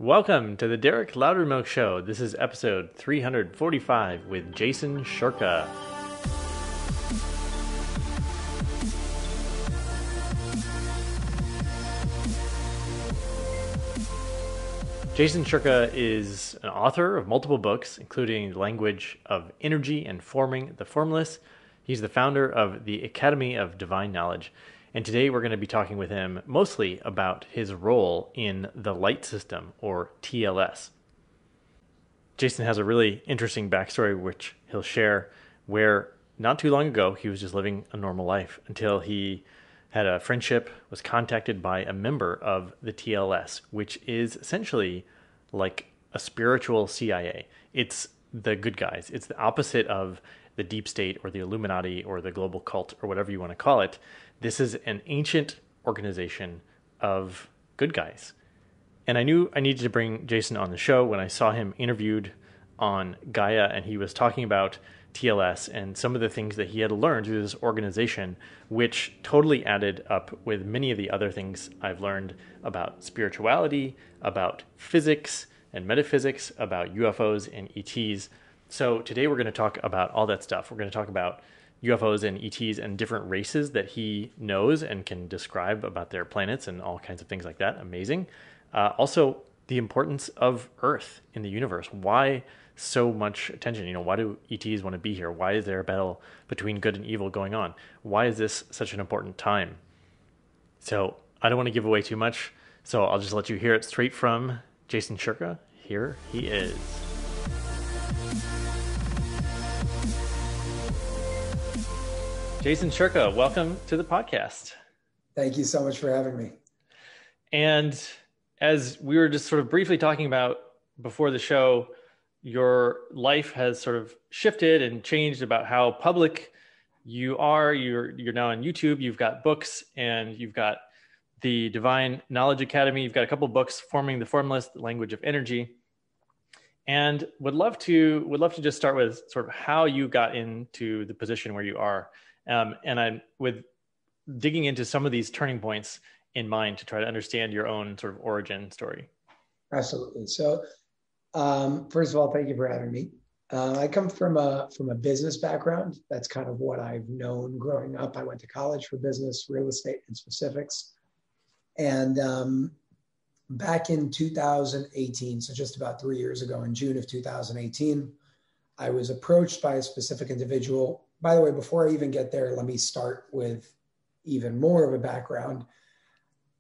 Welcome to the Derek Loudermilk Show. This is episode 345 with Jason Shurka. Jason Shurka is an author of multiple books, including The Language of Energy and Forming the Formless. He's the founder of the Academy of Divine Knowledge. And today we're going to be talking with him mostly about his role in the light system, or TLS. Jason has a really interesting backstory, which he'll share, where not too long ago he was just living a normal life until he had a friendship, was contacted by a member of the TLS, which is essentially like a spiritual CIA. It's the good guys. It's the opposite of the deep state or the Illuminati or the global cult or whatever you want to call it. This is an ancient organization of good guys. And I knew I needed to bring Jason on the show when I saw him interviewed on Gaia, and he was talking about TLS and some of the things that he had learned through this organization, which totally added up with many of the other things I've learned about spirituality, about physics and metaphysics, about UFOs and ETs. So today we're going to talk about all that stuff. We're going to talk about UFOs and ETs and different races that he knows and can describe about their planets and all kinds of things like that. Amazing. Also, the importance of Earth in the universe. Why so much attention? Why do ETs want to be here? Why is there a battle between good and evil going on? Why is this such an important time? So I don't want to give away too much, so I'll just let you hear it straight from Jason Shurka. Here he is. Jason Shurka, welcome to the podcast. Thank you so much for having me. And as we were just sort of briefly talking about before the show, your life has sort of shifted and changed about how public you are. You're now on YouTube. You've got books, and you've got the Divine Knowledge Academy. You've got a couple of books, Forming the Formless, The Language of Energy. And would love to just start with sort of how you got into the position where you are. And I'm with digging into some of these turning points in mind to try to understand your own sort of origin story. Absolutely. So, first of all, thank you for having me. I come from a business background. That's kind of what I've known growing up. I went to college for business, real estate, and specifics. And back in 2018, so just about 3 years ago, in June of 2018, I was approached by a specific individual. By the way, before I even get there, let me start with even more of a background.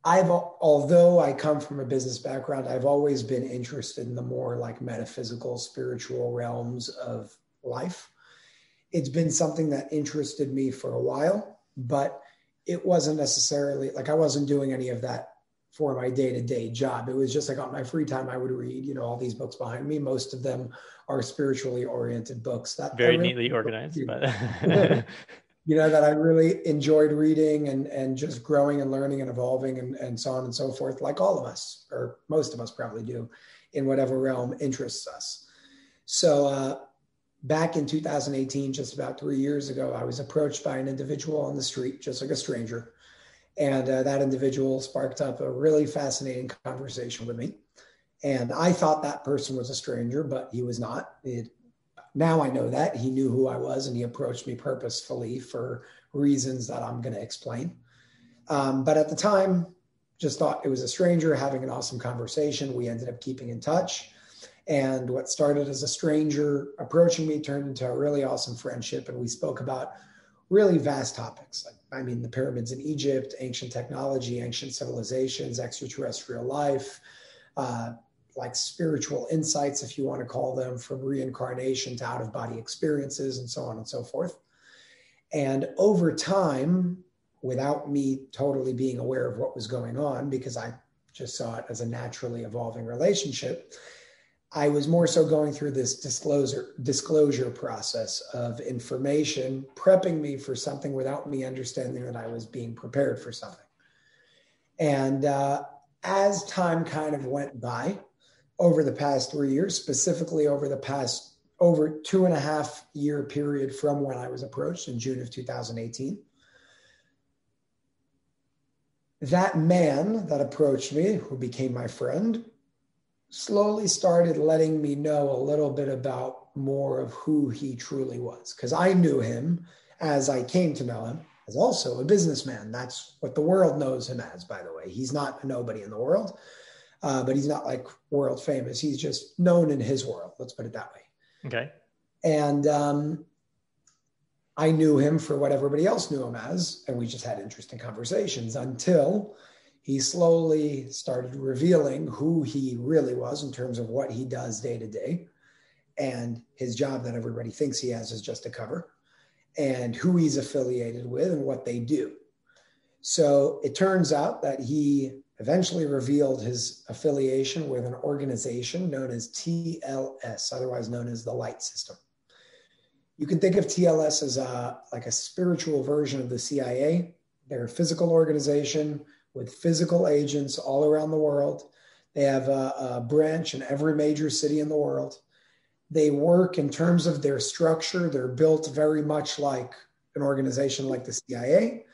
Although I come from a business background, I've always been interested in the more like metaphysical, spiritual realms of life. It's been something that interested me for a while, but it wasn't necessarily like I wasn't doing any of that for my day-to-day job. It was just like on my free time, I would read, all these books behind me. Most of them are spiritually oriented books. That very neatly organized, but that I really enjoyed reading and just growing and learning and evolving and so on and so forth, like all of us, or most of us probably do, in whatever realm interests us. So back in 2018, just about 3 years ago, I was approached by an individual on the street, just like a stranger. And that individual sparked up a really fascinating conversation with me. And I thought that person was a stranger, but he was not. Now I know that. He knew who I was, and he approached me purposefully for reasons that I'm going to explain. But at the time, just thought it was a stranger having an awesome conversation. We ended up keeping in touch. And what started as a stranger approaching me turned into a really awesome friendship. And we spoke about really vast topics. The pyramids in Egypt, ancient technology, ancient civilizations, extraterrestrial life, like spiritual insights, if you want to call them, from reincarnation to out-of-body experiences and so on and so forth. And over time, without me totally being aware of what was going on, because I just saw it as a naturally evolving relationship, I was more so going through this disclosure process of information, prepping me for something without me understanding that I was being prepared for something. And as time kind of went by, over the past 3 years, specifically over 2.5 year period from when I was approached in June of 2018, that man that approached me, who became my friend, slowly started letting me know a little bit about more of who he truly was. Because I knew him as I came to know him as also a businessman. That's what the world knows him as, by the way. He's not a nobody in the world, but he's not like world famous. He's just known in his world. Let's put it that way. Okay. And I knew him for what everybody else knew him as, and we just had interesting conversations until he slowly started revealing who he really was in terms of what he does day to day, and his job that everybody thinks he has is just a cover, and who he's affiliated with and what they do. So it turns out that he eventually revealed his affiliation with an organization known as TLS, otherwise known as the Light System. You can think of TLS as like a spiritual version of the CIA. They're a physical organization with physical agents all around the world. They have a branch in every major city in the world. They work in terms of their structure. They're built very much like an organization like the CIA.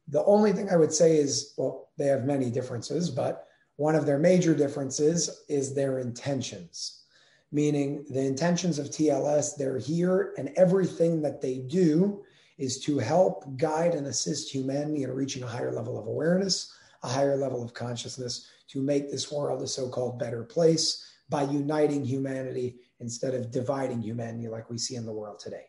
The only thing I would say is, well, they have many differences, but one of their major differences is their intentions. Meaning the intentions of TLS, they're here, and everything that they do is to help guide and assist humanity in reaching a higher level of awareness, a higher level of consciousness, to make this world a so-called better place by uniting humanity instead of dividing humanity like we see in the world today.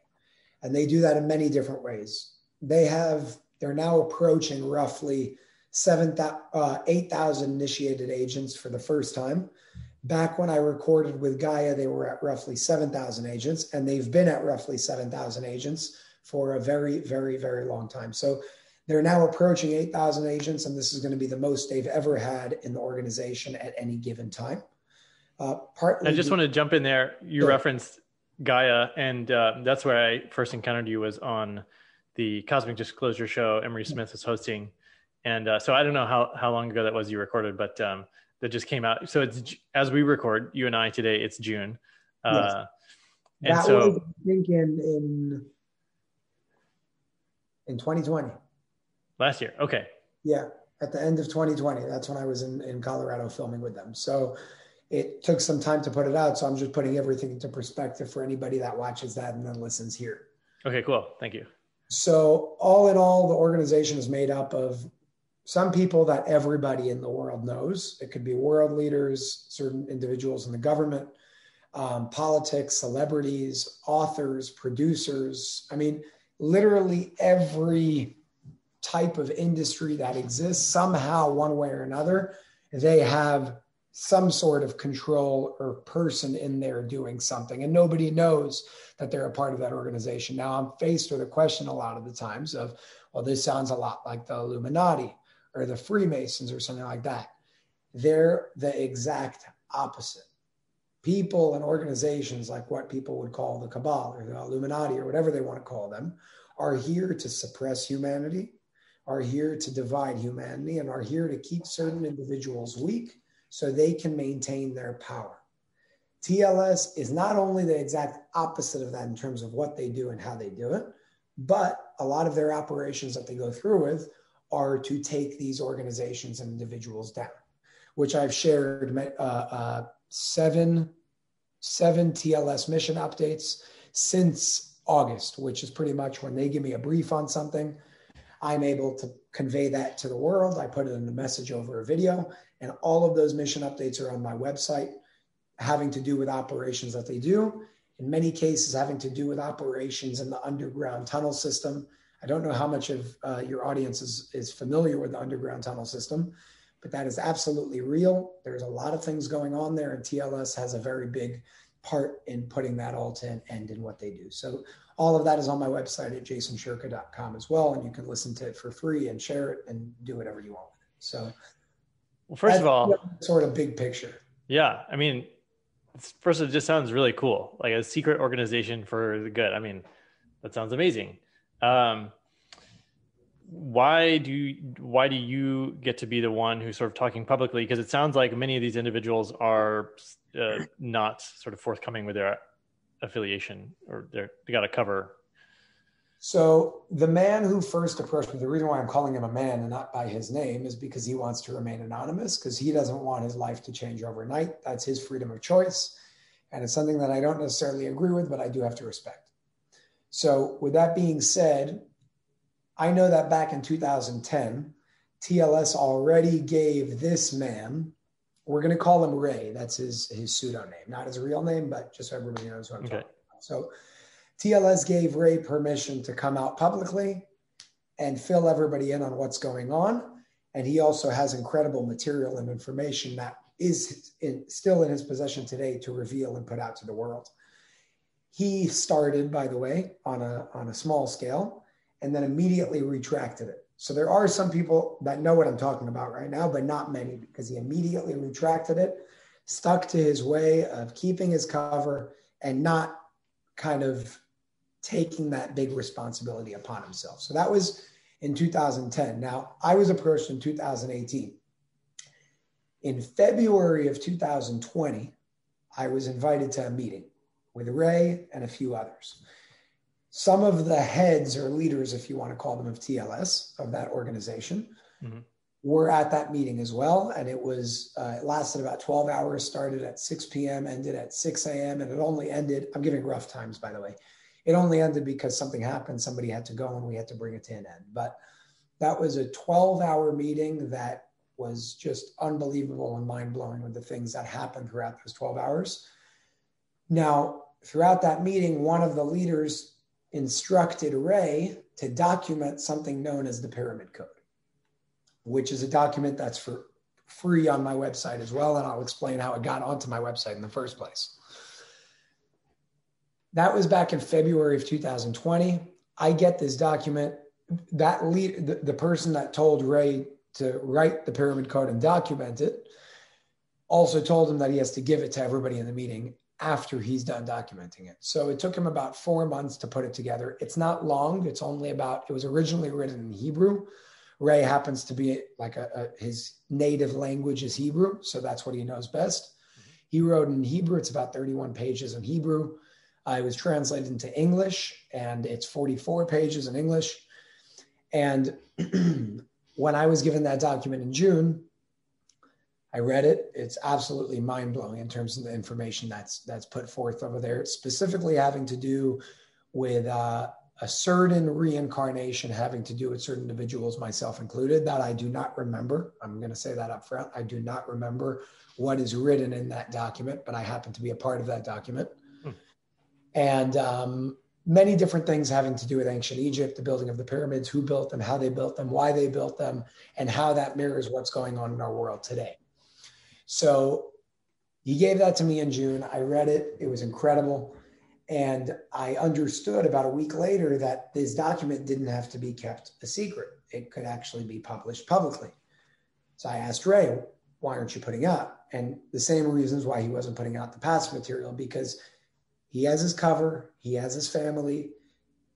And they do that in many different ways. They're now approaching roughly 8,000 initiated agents for the first time. Back when I recorded with Gaia, they were at roughly 7,000 agents, and they've been at roughly 7,000 agents for a very, very, very long time. So they're now approaching 8,000 agents, and this is going to be the most they've ever had in the organization at any given time. I just want to jump in there. You referenced Gaia, and that's where I first encountered you was on the Cosmic Disclosure show Emery Smith was hosting. And so I don't know how long ago that was you recorded, but that just came out. So it's, as we record, you and I today, it's June. Yes. And that so was, I think, in 2020. Last year. Okay. Yeah. At the end of 2020. That's when I was in Colorado filming with them. So it took some time to put it out. So I'm just putting everything into perspective for anybody that watches that and then listens here. Okay, cool. Thank you. So all in all, the organization is made up of some people that everybody in the world knows. It could be world leaders, certain individuals in the government, politics, celebrities, authors, producers. I mean, literally every type of industry that exists, somehow, one way or another, they have some sort of control or person in there doing something, and nobody knows that they're a part of that organization. Now, I'm faced with a question a lot of the times of, well, this sounds a lot like the Illuminati or the Freemasons or something like that. They're the exact opposite. People and organizations like what people would call the Cabal or the Illuminati or whatever they want to call them are here to suppress humanity, are here to divide humanity, and are here to keep certain individuals weak so they can maintain their power. TLS is not only the exact opposite of that in terms of what they do and how they do it, but a lot of their operations that they go through with are to take these organizations and individuals down, which I've shared seven TLS mission updates since August, which is pretty much when they give me a brief on something. I'm able to convey that to the world. I put it in a message over a video, and all of those mission updates are on my website, having to do with operations that they do. In many cases, having to do with operations in the underground tunnel system. I don't know how much of your audience is familiar with the underground tunnel system, but that is absolutely real. There's a lot of things going on there, and TLS has a very big part in putting that all to an end in what they do. So all of that is on my website at jasonshurka.com as well, and you can listen to it for free and share it and do whatever you want with it. So, well, first of all, sort of big picture. Yeah, I mean, first it just sounds really cool, like a secret organization for the good. I mean, that sounds amazing. Why do you get to be the one who's sort of talking publicly? Because it sounds like many of these individuals are not sort of forthcoming with their affiliation, or they got to cover. So the man who first approached me, the reason why I'm calling him a man and not by his name is because he wants to remain anonymous, because he doesn't want his life to change overnight. That's his freedom of choice. And it's something that I don't necessarily agree with, but I do have to respect. So with that being said, I know that back in 2010, TLS already gave this man, we're going to call him Ray. That's his pseudo name, not his real name, but just so everybody knows what I'm talking about. So TLS gave Ray permission to come out publicly and fill everybody in on what's going on. And he also has incredible material and information that is still in his possession today to reveal and put out to the world. He started, by the way, on a small scale and then immediately retracted it. So there are some people that know what I'm talking about right now, but not many, because he immediately retracted it, stuck to his way of keeping his cover and not kind of taking that big responsibility upon himself. So that was in 2010. Now, I was approached in 2018. In February of 2020, I was invited to a meeting with Ray and a few others. Some of the heads or leaders, if you want to call them, of TLS, of that organization, were at that meeting as well. And it was, it lasted about 12 hours, started at 6 p.m., ended at 6 a.m. And it only ended, I'm giving rough times, by the way. It only ended because something happened. Somebody had to go and we had to bring it to an end. But that was a 12-hour meeting that was just unbelievable and mind-blowing with the things that happened throughout those 12 hours. Now, throughout that meeting, one of the leaders instructed Ray to document something known as the Pyramid Code, which is a document that's for free on my website as well. And I'll explain how it got onto my website in the first place. That was back in February of 2020. I get this document. That the person that told Ray to write the Pyramid Code and document it also told him that he has to give it to everybody in the meeting after he's done documenting it. So it took him about 4 months to put it together. It's not long. It's only about, it was originally written in Hebrew. Ray happens to be like his native language is Hebrew. So that's what he knows best. He wrote in Hebrew. It's about 31 pages in Hebrew. It was translated into English and it's 44 pages in English. And when I was given that document in June, I read it. It's absolutely mind-blowing in terms of the information that's put forth over there, specifically having to do with a certain reincarnation, having to do with certain individuals, myself included, that I do not remember. I'm going to say that up front. I do not remember what is written in that document, but I happen to be a part of that document. And many different things having to do with ancient Egypt, the building of the pyramids, who built them, how they built them, why they built them, and how that mirrors what's going on in our world today. So he gave that to me in June. I read it. It was incredible. And I understood about a week later that this document didn't have to be kept a secret. It could actually be published publicly. So I asked Ray, why aren't you putting out? And the same reasons why he wasn't putting out the past material, because he has his cover, he has his family,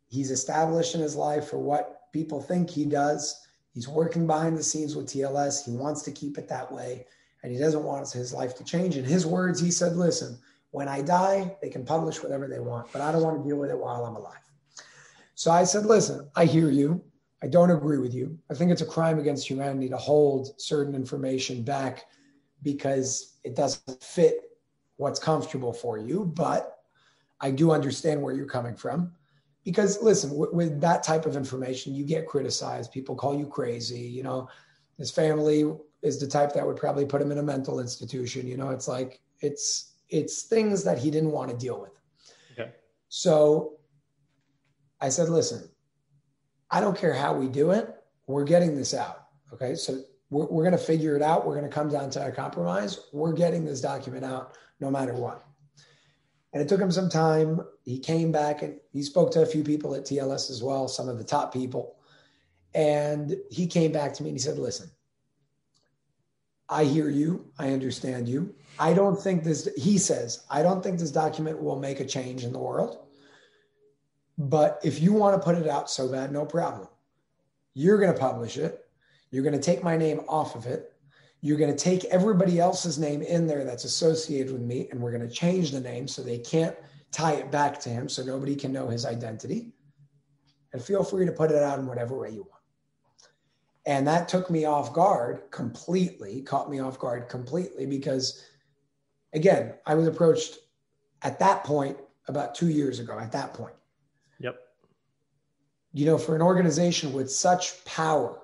he's established in his life for what people think he does. He's working behind the scenes with TLS. He wants to keep it that way. And he doesn't want his life to change. In his words, he said, listen, when I die, they can publish whatever they want, but I don't want to deal with it while I'm alive. So I said, listen, I hear you. I don't agree with you. I think it's a crime against humanity to hold certain information back because it doesn't fit what's comfortable for you. But I do understand where you're coming from. Because listen, with that type of information, you get criticized. People call you crazy. You know, his family is the type that would probably put him in a mental institution. You know, it's like, it's things that he didn't want to deal with. Okay. So I said, listen, I don't care how we do it. We're getting this out. Okay. So we're going to figure it out. We're going to come down to a compromise. We're getting this document out no matter what. And it took him some time. He came back and he spoke to a few people at TLS as well, some of the top people. And he came back to me and he said, listen, I hear you. I understand you. I don't think this, he says, I don't think this document will make a change in the world. But if you want to put it out so bad, no problem. You're going to publish it. You're going to take my name off of it. You're going to take everybody else's name in there that's associated with me, and we're going to change the name so they can't tie it back to him so nobody can know his identity. and feel free to put it out in whatever way you want. And that took me off guard completely, caught me off guard completely, because again, I was approached at that point about 2 years ago, at that point. Yep. You know, for an organization with such power,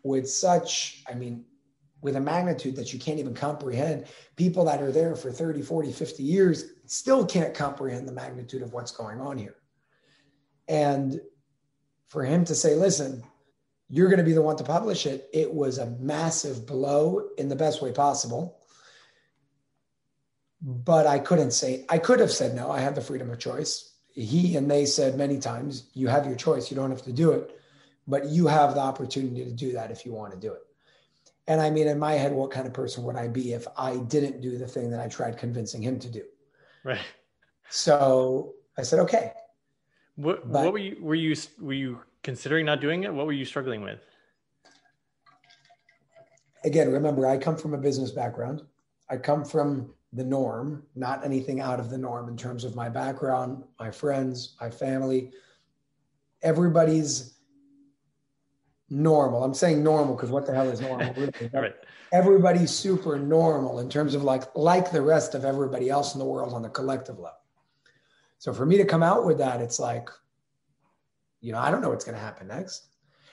with such, I mean, with a magnitude that you can't even comprehend, people that are there for 30, 40, 50 years still can't comprehend the magnitude of what's going on here. And for him to say, listen, you're going to be the one to publish it, it was a massive blow in the best way possible. But I could have said no. I had the freedom of choice. He and they said many times, you have your choice. You don't have to do it, but you have the opportunity to do that if you want to do it. And I mean, in my head, what kind of person would I be if I didn't do the thing that I tried convincing him to do? Right. So I said, okay. What were you considering not doing it? What were you struggling with? Again, remember, I come from a business background. I come from the norm, not anything out of the norm in terms of my background, my friends, my family. Everybody's normal. I'm saying normal because what the hell is normal? Really? Right. Everybody's super normal in terms of like the rest of everybody else in the world on the collective level. So for me to come out with that, it's like, you know, I don't know what's going to happen next.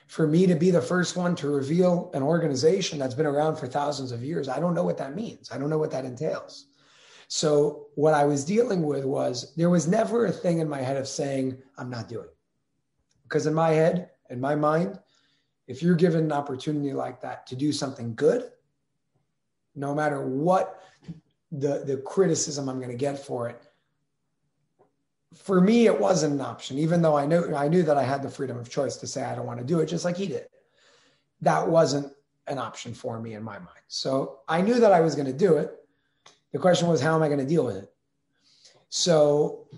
For me to be the first one to reveal an organization that's been around for thousands of years, I don't know what that means. I don't know what that entails. So what I was dealing with was there was never a thing in my head of saying, I'm not doing it. Because in my head, in my mind, if you're given an opportunity like that to do something good, no matter what the criticism I'm going to get for it, for me, it wasn't an option, even though I knew that I had the freedom of choice to say I don't want to do it, just like he did. That wasn't an option for me in my mind. So I knew that I was going to do it. The question was, how am I going to deal with it? So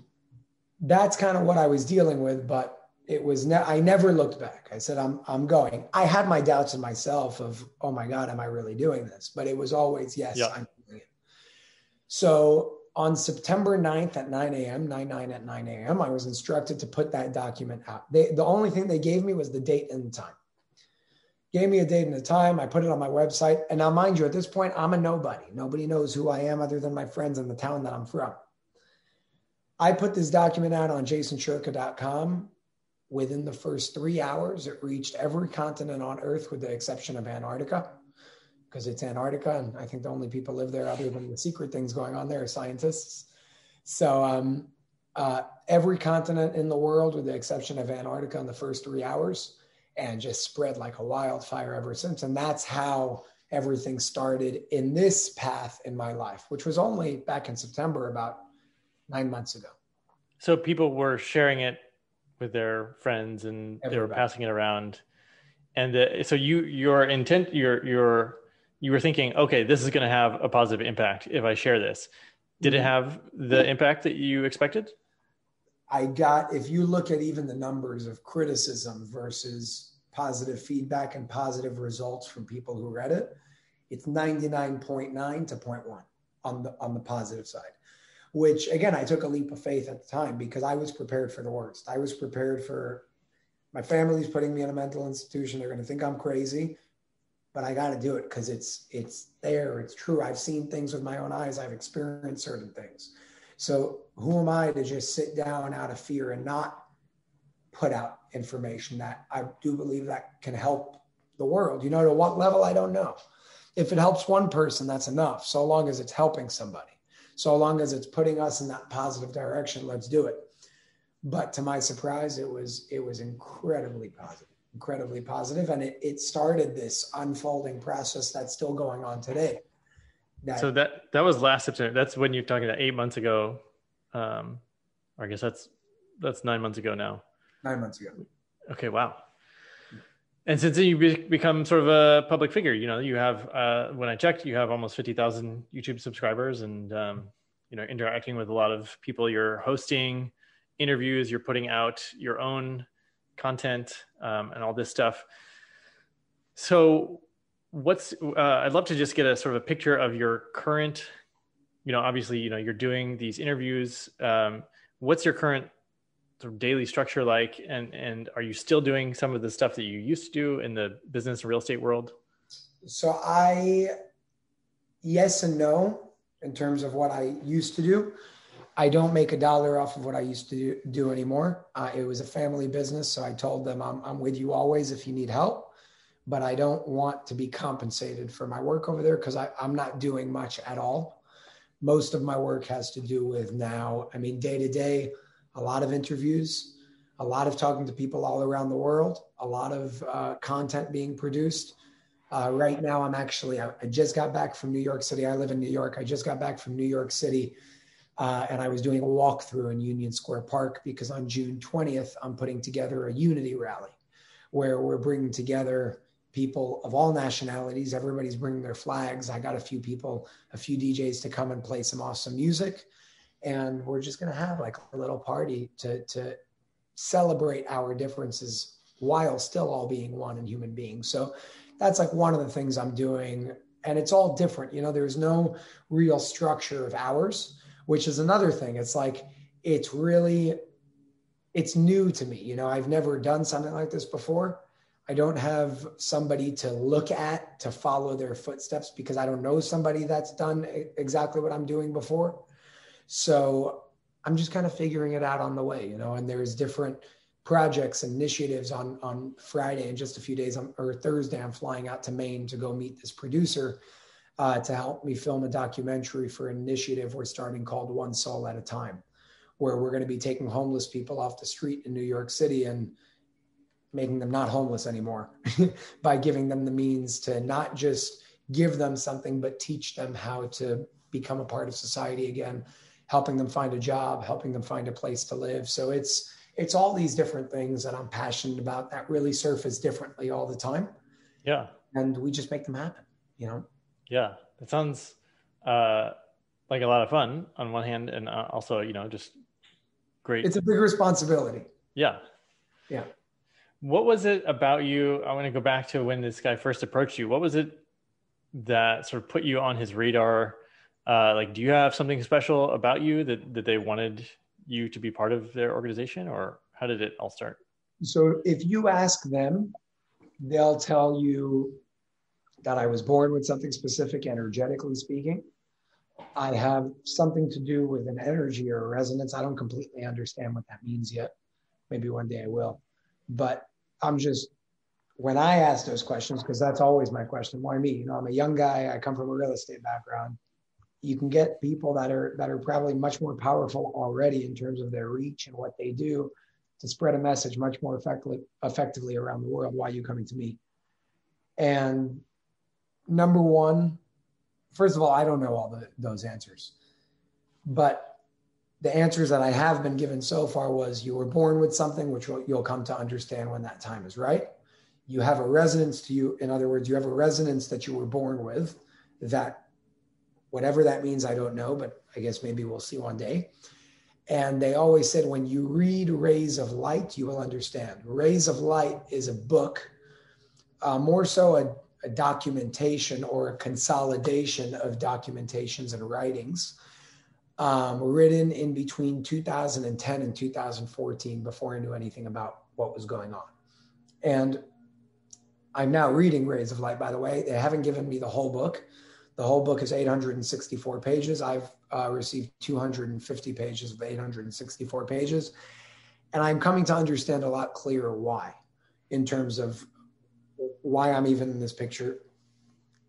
that's kind of what I was dealing with, but it was I never looked back. I said, I'm going. I had my doubts in myself of, oh my God, am I really doing this? But it was always, yes, yeah. I'm doing it. So on September 9th at 9 a.m., 9/9 at 9 a.m., I was instructed to put that document out. The only thing they gave me was the date and the time. Gave me a date and a time. I put it on my website. And now, mind you, at this point, I'm a nobody. Nobody knows who I am other than my friends in the town that I'm from. I put this document out on jasonshurka.com. Within the first 3 hours, it reached every continent on Earth with the exception of Antarctica, because it's Antarctica, and I think the only people live there other than the secret things going on there are scientists. So every continent in the world with the exception of Antarctica in the first 3 hours, and just spread like a wildfire ever since. And that's how everything started in this path in my life, which was only back in September, about 9 months ago. So people were sharing it with their friends and Everybody. They were passing it around. And so you were thinking, okay, this is going to have a positive impact if I share this. Did it have the impact that you expected? If you look at even the numbers of criticism versus positive feedback and positive results from people who read it, it's 99.9 to 0.1 on the positive side, which again, I took a leap of faith at the time because I was prepared for the worst. I was prepared for my family's putting me in a mental institution. They're going to think I'm crazy, but I got to do it because it's there. It's true. I've seen things with my own eyes. I've experienced certain things. So who am I to just sit down out of fear and not put out information that I do believe that can help the world? You know, to what level, I don't know. If it helps one person, that's enough. So long as it's helping somebody, so long as it's putting us in that positive direction, let's do it. But to my surprise, it was incredibly positive. And it started this unfolding process that's still going on today. So that was last September. That's when you're talking about 8 months ago. Or I guess that's 9 months ago now. 9 months ago. Okay. Wow. And since then you become sort of a public figure, you know, you have, when I checked, you have almost 50,000 YouTube subscribers and, you know, interacting with a lot of people. You're hosting interviews, you're putting out your own content, and all this stuff. So I'd love to just get a sort of a picture of your current, you know, obviously, you know, you're doing these interviews. What's your current sort of daily structure like? And are you still doing some of the stuff that you used to do in the business and real estate world? So yes and no, in terms of what I used to do. I don't make a dollar off of what I used to do anymore. It was a family business. So I told them, I'm with you always if you need help, but I don't want to be compensated for my work over there because I'm not doing much at all. Most of my work has to do with now, I mean, day to day, a lot of interviews, a lot of talking to people all around the world, a lot of content being produced. Right now, I just got back from New York City. I live in New York. I just got back from New York City, and I was doing a walkthrough in Union Square Park because on June 20th, I'm putting together a unity rally where we're bringing together people of all nationalities. Everybody's bringing their flags. I got a few DJs to come and play some awesome music. And we're just going to have like a little party to celebrate our differences while still all being one and human beings. So that's like one of the things I'm doing. And it's all different. There's no real structure of hours, which is another thing. It's like, it's new to me. I've never done something like this before. I don't have somebody to look at to follow their footsteps because I don't know somebody that's done exactly what I'm doing before. So I'm just kind of figuring it out on the way, and there's different projects, initiatives on Friday in just a few days, or Thursday, I'm flying out to Maine to go meet this producer to help me film a documentary for an initiative we're starting called One Soul at a Time, where we're going to be taking homeless people off the street in New York City and making them not homeless anymore by giving them the means to not just give them something, but teach them how to become a part of society again, helping them find a job, helping them find a place to live. So it's all these different things that I'm passionate about that really surface differently all the time. Yeah. And we just make them happen, Yeah. That sounds like a lot of fun on one hand, and also, just great. It's a big responsibility. Yeah. Yeah. What was it about you? I want to go back to when this guy first approached you. What was it that sort of put you on his radar? Do you have something special about you that they wanted you to be part of their organization, or how did it all start? So if you ask them, they'll tell you that I was born with something specific, energetically speaking. I have something to do with an energy or a resonance. I don't completely understand what that means yet. Maybe one day I will. But when I ask those questions, because that's always my question, why me? I'm a young guy. I come from a real estate background. You can get people that are probably much more powerful already in terms of their reach and what they do to spread a message much more effectively around the world. Why are you coming to me? And number one, first of all, I don't know all those answers, but the answers that I have been given so far was you were born with something, which you'll come to understand when that time is right. You have a resonance to you. In other words, you have a resonance that you were born with, that whatever that means, I don't know, but I guess maybe we'll see one day. And they always said, when you read Rays of Light, you will understand. Rays of Light is a book, more so a documentation or a consolidation of documentations and writings written in between 2010 and 2014 before I knew anything about what was going on. And I'm now reading Rays of Light, by the way. They haven't given me the whole book. The whole book is 864 pages. I've received 250 pages of 864 pages. And I'm coming to understand a lot clearer why, in terms of why I'm even in this picture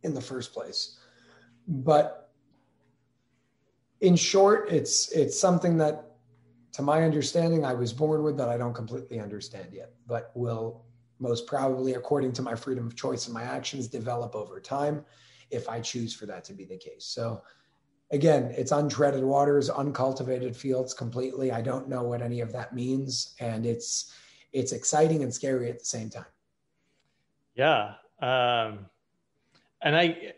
in the first place. But in short, it's something that, to my understanding, I was born with that I don't completely understand yet, but will most probably, according to my freedom of choice and my actions, develop over time if I choose for that to be the case. So again, it's untreaded waters, uncultivated fields completely. I don't know what any of that means. And it's exciting and scary at the same time. Yeah. And I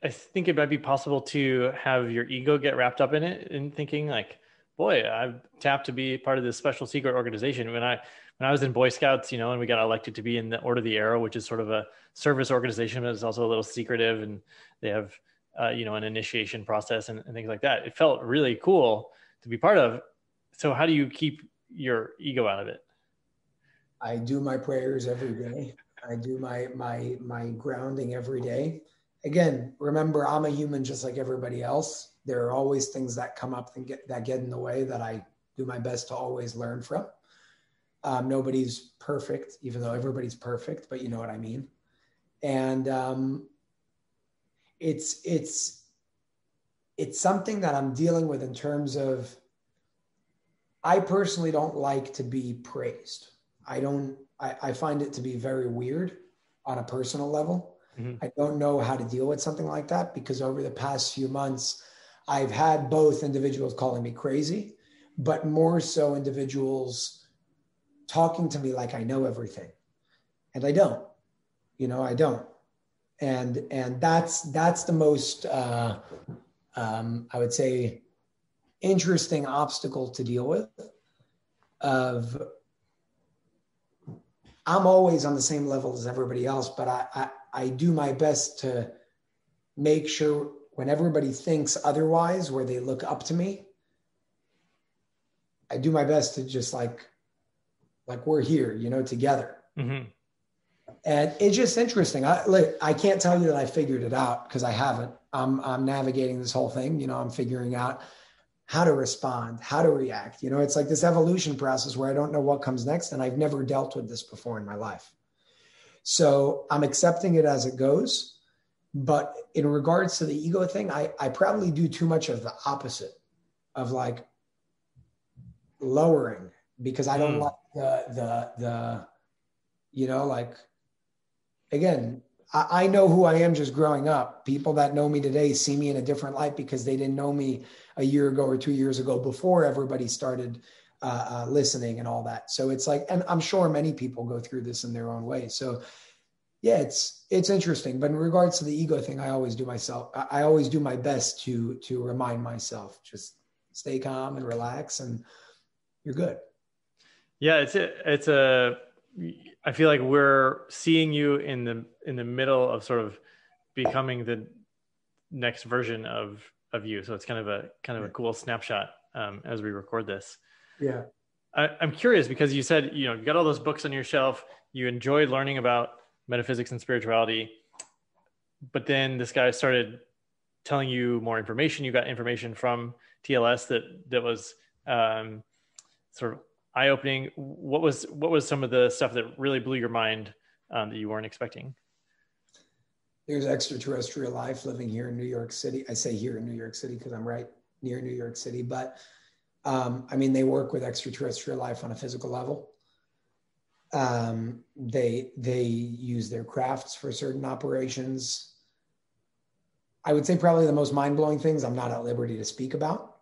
think it might be possible to have your ego get wrapped up in it and thinking like, boy, I'm tapped to be part of this special secret organization. When I was in Boy Scouts, and we got elected to be in the Order of the Arrow, which is sort of a service organization, but it's also a little secretive, and they have, an initiation process and things like that. It felt really cool to be part of. So how do you keep your ego out of it? I do my prayers every day. I do my grounding every day. Again, remember, I'm a human just like everybody else. There are always things that come up and that get in the way that I do my best to always learn from. Nobody's perfect, even though everybody's perfect, but you know what I mean. And it's something that I'm dealing with in terms of, I personally don't like to be praised. I find it to be very weird on a personal level. Mm-hmm. I don't know how to deal with something like that, because over the past few months, I've had both individuals calling me crazy, but more so individuals talking to me like I know everything. And I don't, I don't. And that's the most, I would say, interesting obstacle to deal with. I'm always on the same level as everybody else, but I do my best to make sure when everybody thinks otherwise, where they look up to me, I do my best to just like we're here, together. Mm-hmm. And it's just interesting. I can't tell you that I figured it out, because I haven't. I'm navigating this whole thing. I'm figuring out how to respond, how to react. It's like this evolution process where I don't know what comes next, and I've never dealt with this before in my life. So I'm accepting it as it goes. But in regards to the ego thing, I probably do too much of the opposite of like lowering, because I don't like the like, again, I know who I am just growing up. People that know me today see me in a different light because they didn't know me a year ago or 2 years ago, before everybody started listening and all that. So it's like, and I'm sure many people go through this in their own way. So yeah, it's interesting. But in regards to the ego thing, I always do my best to remind myself, just stay calm and relax, and you're good. Yeah, I feel like we're seeing you in the middle of sort of becoming the next version of you. So it's kind of a cool snapshot as we record this. Yeah. I'm curious, because you said, you got all those books on your shelf, you enjoyed learning about metaphysics and spirituality, but then this guy started telling you more information. You got information from TLS that was sort of eye-opening. What was some of the stuff that really blew your mind that you weren't expecting? There's extraterrestrial life living here in New York City. I say here in New York City because I'm right near New York City, but they work with extraterrestrial life on a physical level. They use their crafts for certain operations. I would say probably the most mind-blowing things I'm not at liberty to speak about,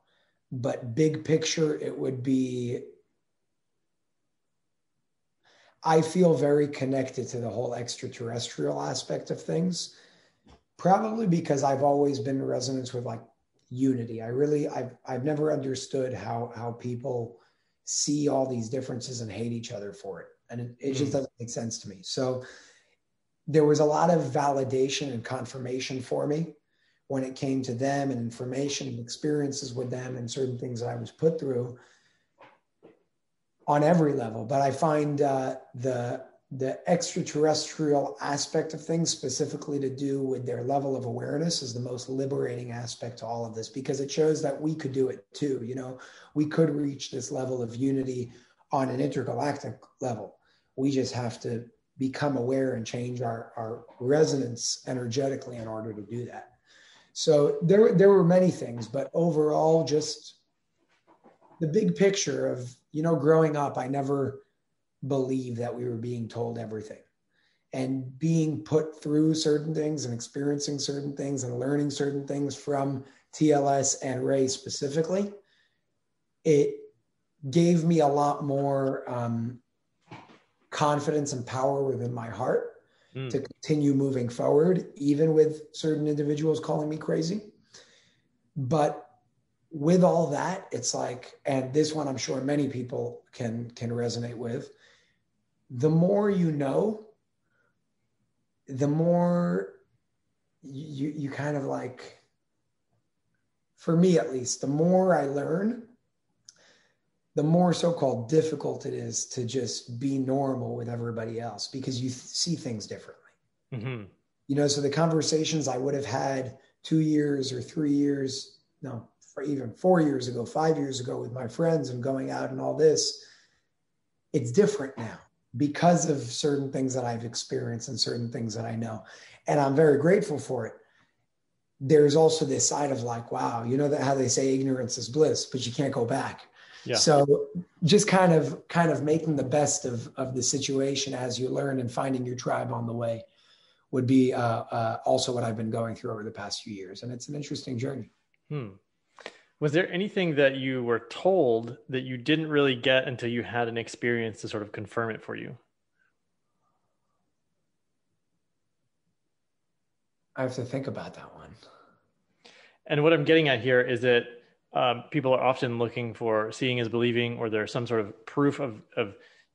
but big picture, it would be, I feel very connected to the whole extraterrestrial aspect of things, probably because I've always been in resonance with like unity. I've never understood how people see all these differences and hate each other for it. And it just doesn't make sense to me. So there was a lot of validation and confirmation for me when it came to them, and information and experiences with them, and certain things that I was put through on every level. But I find the extraterrestrial aspect of things, specifically to do with their level of awareness, is the most liberating aspect to all of this, because it shows that we could do it too. We could reach this level of unity on an intergalactic level. We just have to become aware and change our resonance energetically in order to do that. So there were many things, but overall, just the big picture of, growing up, I never believed that we were being told everything, and being put through certain things and experiencing certain things and learning certain things from TLS and Ray specifically. It gave me a lot more confidence and power within my heart to continue moving forward, even with certain individuals calling me crazy. But with all that, it's like, and this one I'm sure many people can resonate with, the more you know, the more you kind of like, for me at least, the more I learn, the more so-called difficult it is to just be normal with everybody else because you see things differently. Mm-hmm. So the conversations I would have had 2 years or 3 years, no, for even 4 years ago, 5 years ago with my friends and going out and all this, it's different now because of certain things that I've experienced and certain things that I know. And I'm very grateful for it. There's also this side of like, wow, that how they say ignorance is bliss, but you can't go back. Yeah. So just kind of making the best of the situation as you learn and finding your tribe on the way would be also what I've been going through over the past few years. And it's an interesting journey. Was there anything that you were told that you didn't really get until you had an experience to sort of confirm it for you? I have to think about that one. And what I'm getting at here is that people are often looking for seeing is believing, or there's some sort of proof of,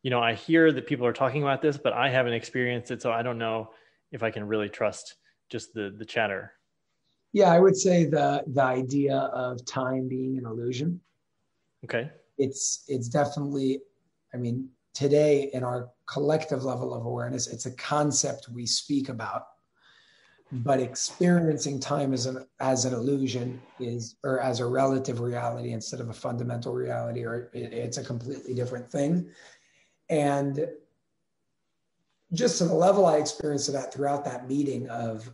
I hear that people are talking about this, but I haven't experienced it. So I don't know if I can really trust just the chatter. Yeah, I would say the idea of time being an illusion. Okay. It's definitely, today in our collective level of awareness, it's a concept we speak about, but experiencing time as an illusion or as a relative reality instead of a fundamental reality, or it's a completely different thing. And just to the level I experienced that throughout that meeting of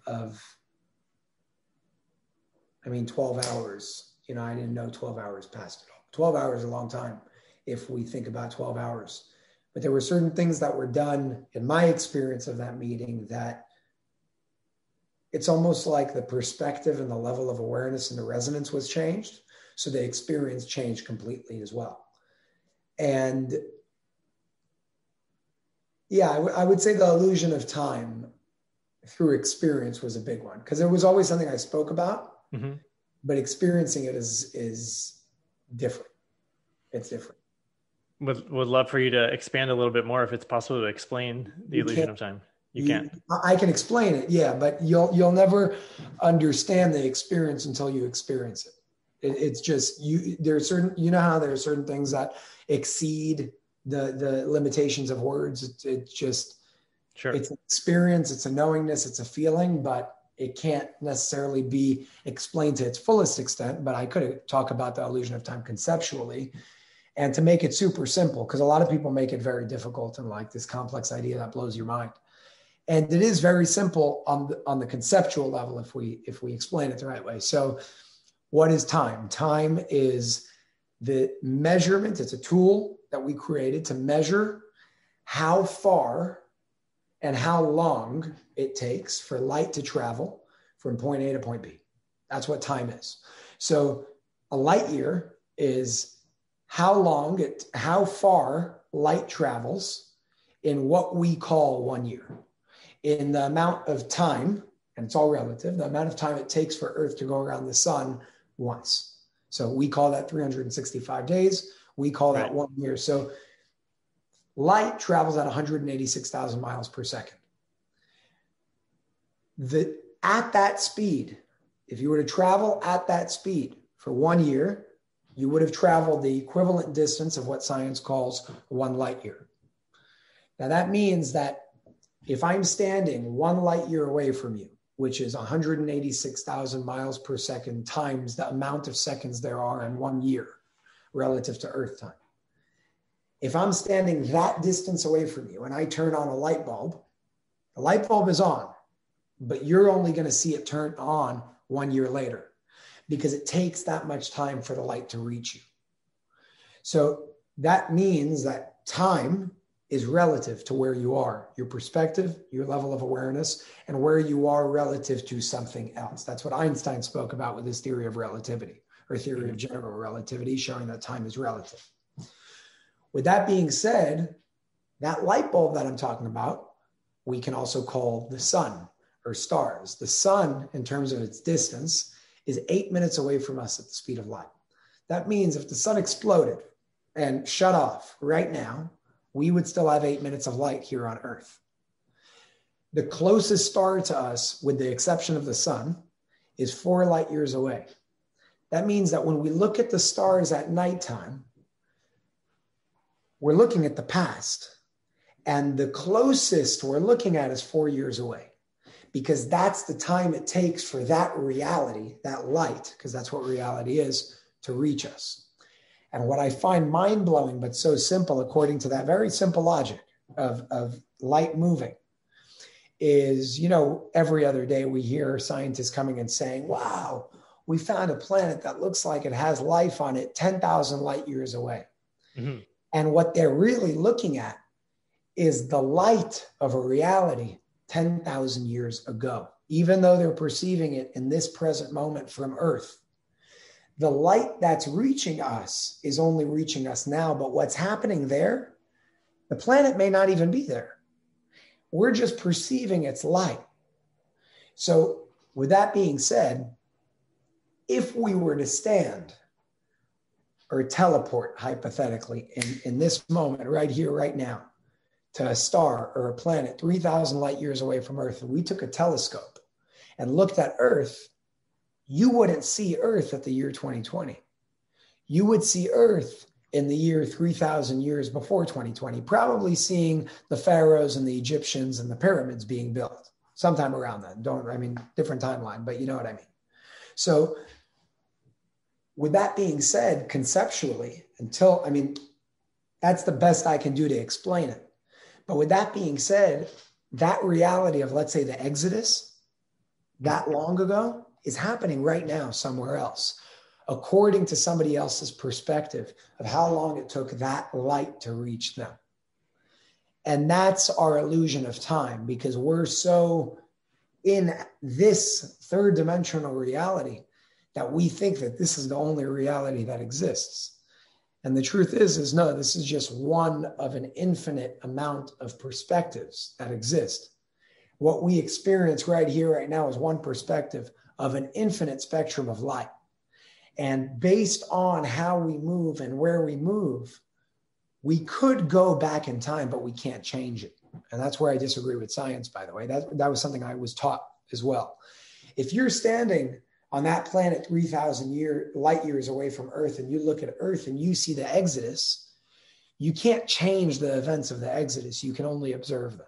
12 hours, I didn't know 12 hours passed at all. 12 hours is a long time if we think about 12 hours. But there were certain things that were done in my experience of that meeting that it's almost like the perspective and the level of awareness and the resonance was changed. So the experience changed completely as well. And yeah, I would say the illusion of time through experience was a big one, because it was always something I spoke about, but experiencing it is different. It's different. Would love for you to expand a little bit more if it's possible to explain the illusion of time. You can't. I can explain it, yeah, but you'll never understand the experience until you experience it. It's just there's certain how there are certain things that exceed the limitations of words. It's just sure. It's an experience, it's a knowingness, it's a feeling, but it can't necessarily be explained to its fullest extent. But I could talk about the illusion of time conceptually, and to make it super simple, because a lot of people make it very difficult and like this complex idea that blows your mind. And it is very simple on the conceptual level if we explain it the right way. So what is time? Time is the measurement. It's a tool that we created to measure how far and how long it takes for light to travel from point A to point B. That's what time is. So a light year is how far light travels in what we call 1 year. In the amount of time, and it's all relative, the amount of time it takes for Earth to go around the sun once. So we call that 365 days. We call that 1 year. So light travels at 186,000 miles per second. At that speed, if you were to travel at that speed for 1 year, you would have traveled the equivalent distance of what science calls 1 light year. Now that means that if I'm standing 1 light year away from you, which is 186,000 miles per second times the amount of seconds there are in 1 year relative to Earth time. If I'm standing that distance away from you and I turn on a light bulb, the light bulb is on, but you're only going to see it turn on 1 year later because it takes that much time for the light to reach you. So that means that time is relative to where you are, your perspective, your level of awareness, and where you are relative to something else. That's what Einstein spoke about with his theory of relativity, or theory of general relativity, showing that time is relative. With that being said, that light bulb that I'm talking about, we can also call the sun or stars. The sun, in terms of its distance, is 8 minutes away from us at the speed of light. That means if the sun exploded and shut off right now, we would still have 8 minutes of light here on Earth. The closest star to us, with the exception of the sun, is 4 light years away. That means that when we look at the stars at nighttime, we're looking at the past, and the closest we're looking at is 4 years away, because that's the time it takes for that reality, that light, because that's what reality is, to reach us. And what I find mind-blowing, but so simple, according to that very simple logic of light moving, is, every other day we hear scientists coming and saying, wow, we found a planet that looks like it has life on it 10,000 light years away. Mm-hmm. And what they're really looking at is the light of a reality 10,000 years ago, even though they're perceiving it in this present moment from Earth. The light that's reaching us is only reaching us now, but what's happening there, the planet may not even be there. We're just perceiving its light. So with that being said, if we were to stand or teleport hypothetically in this moment, right here, right now, to a star or a planet 3,000 light years away from Earth, and we took a telescope and looked at Earth, you wouldn't see Earth at the year 2020. You would see Earth in the year 3,000 years before 2020, probably seeing the pharaohs and the Egyptians and the pyramids being built sometime around then. Different timeline, but you know what I mean. So with that being said, conceptually, that's the best I can do to explain it. But with that being said, that reality of, let's say, the Exodus that long ago is happening right now somewhere else, according to somebody else's perspective of how long it took that light to reach them. And that's our illusion of time, because we're so in this third dimensional reality that we think that this is the only reality that exists. And the truth is no, this is just one of an infinite amount of perspectives that exist. What we experience right here, right now, is one perspective of an infinite spectrum of light. And based on how we move and where we move, we could go back in time, but we can't change it. And that's where I disagree with science, by the way. That was something I was taught as well. If you're standing on that planet 3,000 light years away from Earth, and you look at Earth and you see the Exodus, you can't change the events of the Exodus. You can only observe them.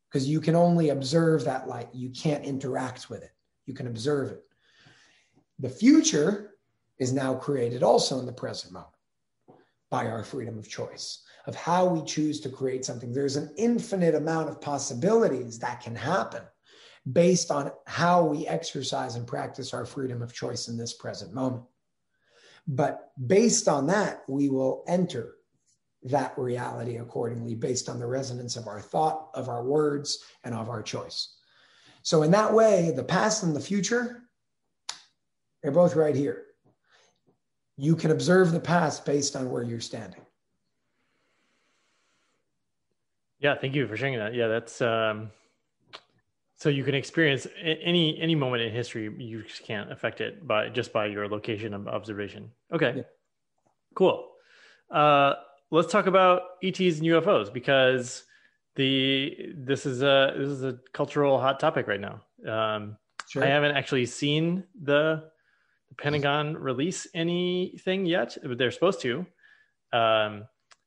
Because you can only observe that light. You can't interact with it. You can observe it. The future is now created also in the present moment by our freedom of choice, of how we choose to create something. There's an infinite amount of possibilities that can happen based on how we exercise and practice our freedom of choice in this present moment. But based on that, we will enter that reality accordingly, based on the resonance of our thought, of our words, and of our choice. So in that way, the past and the future, they're both right here. You can observe the past based on where you're standing. Yeah, thank you for sharing that. Yeah, that's so you can experience any moment in history. You just can't affect it by your location of observation. Okay, yeah. Cool. Let's talk about ETs and UFOs, because this is a cultural hot topic right now. Sure. I haven't actually seen the Pentagon release anything yet, but they're supposed to.